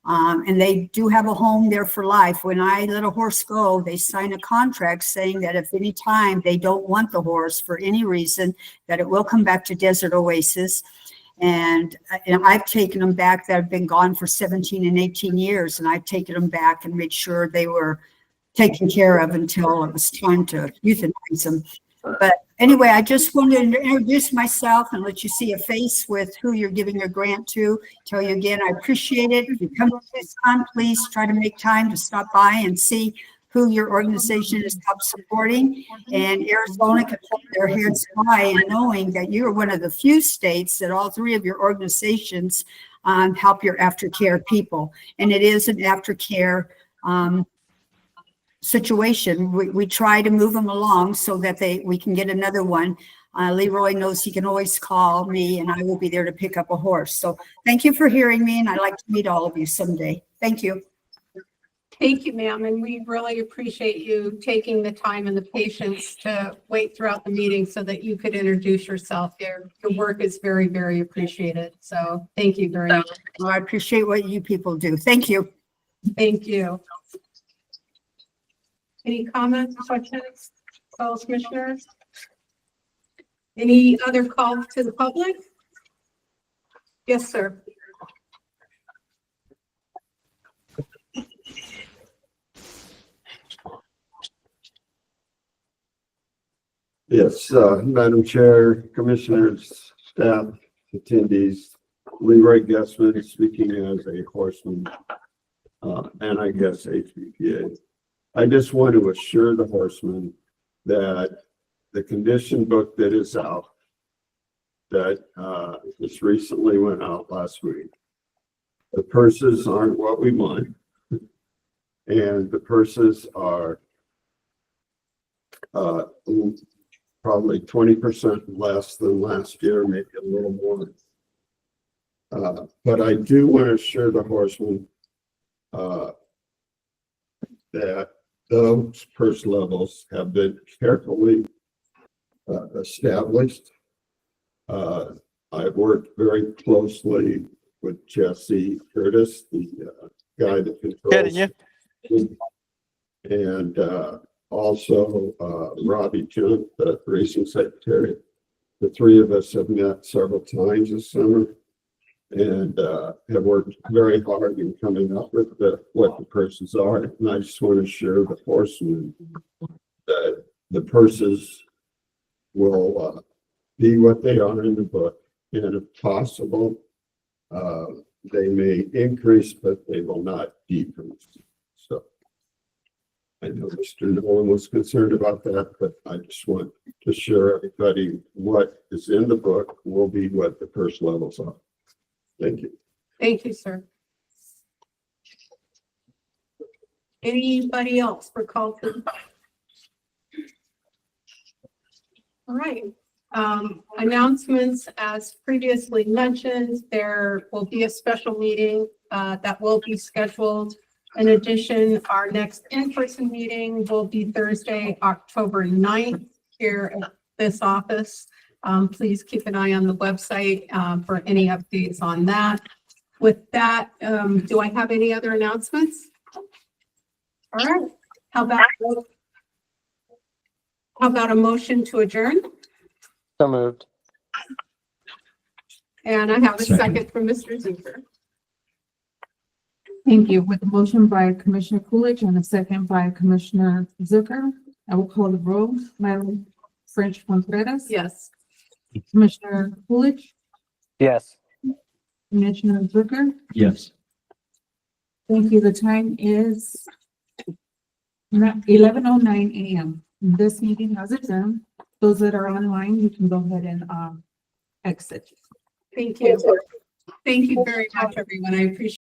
[SPEAKER 18] And they do have a home there for life. When I let a horse go, they sign a contract saying that if any time they don't want the horse for any reason, that it will come back to Desert Oasis. And I've taken them back that have been gone for 17 and 18 years, and I've taken them back and made sure they were taken care of until it was time to euthanize them. But anyway, I just wanted to introduce myself and let you see a face with who you're giving your grant to. Tell you again, I appreciate it. If you come to this time, please try to make time to stop by and see who your organization is help supporting. And Arizona can hold their heads high in knowing that you're one of the few states that all 3 of your organizations help your aftercare people. And it is an aftercare situation. We try to move them along so that we can get another one. Leroy knows he can always call me and I will be there to pick up a horse. So thank you for hearing me, and I'd like to meet all of you someday. Thank you.
[SPEAKER 1] Thank you, ma'am, and we really appreciate you taking the time and the patience to wait throughout the meeting so that you could introduce yourself. Your work is very appreciated. So thank you very much.
[SPEAKER 18] Well, I appreciate what you people do. Thank you.
[SPEAKER 1] Thank you. Any comments, questions, fellow commissioners? Any other calls to the public? Yes, sir.
[SPEAKER 13] Yes, Madam Chair, Commissioners, staff, attendees, Leroy Guessman speaking as a horseman, and I guess HBPA. I just want to assure the horsemen that the condition book that is out, that just recently went out last week, the purses aren't what we want, and the purses are probably 20% less than last year, maybe a little more. But I do want to assure the horsemen that those purse levels have been carefully established. I've worked very closely with Jesse Curtis, the guy that controls, and also, Robbie Junk, the racing secretary. The three of us have met several times this summer and, have worked very hard in coming up with what the purses are. And I just want to assure the horsemen that the purses will, be what they are in the book. And if possible, they may increase, but they will not decrease. So I know Mr. Nolan was concerned about that, but I just want to assure everybody what is in the book will be what the purse levels are. Thank you.
[SPEAKER 1] Thank you, sir. Anybody else for call to? All right. Announcements, as previously mentioned, there will be a special meeting that will be scheduled. In addition, our next in-person meeting will be Thursday, October 9th here at this office. Please keep an eye on the website for any updates on that. With that, do I have any other announcements? All right. How about a motion to adjourn?
[SPEAKER 9] So moved.
[SPEAKER 1] And I have a
[SPEAKER 3] Second.
[SPEAKER 1] second from Mr. Zucker.
[SPEAKER 2] Thank you. With the motion by Commissioner Coolidge and a second by Commissioner Zucker, I will call the roll. Madam French Contreras.
[SPEAKER 1] Yes.
[SPEAKER 2] Commissioner Coolidge,
[SPEAKER 9] Yes.
[SPEAKER 2] Commissioner Zucker.
[SPEAKER 3] Yes.
[SPEAKER 2] Thank you. The time is 11:09 a.m. This meeting has adjourned. Those that are online, you can go ahead and exit.
[SPEAKER 1] Thank you. Thank you very much, everyone. I appreciate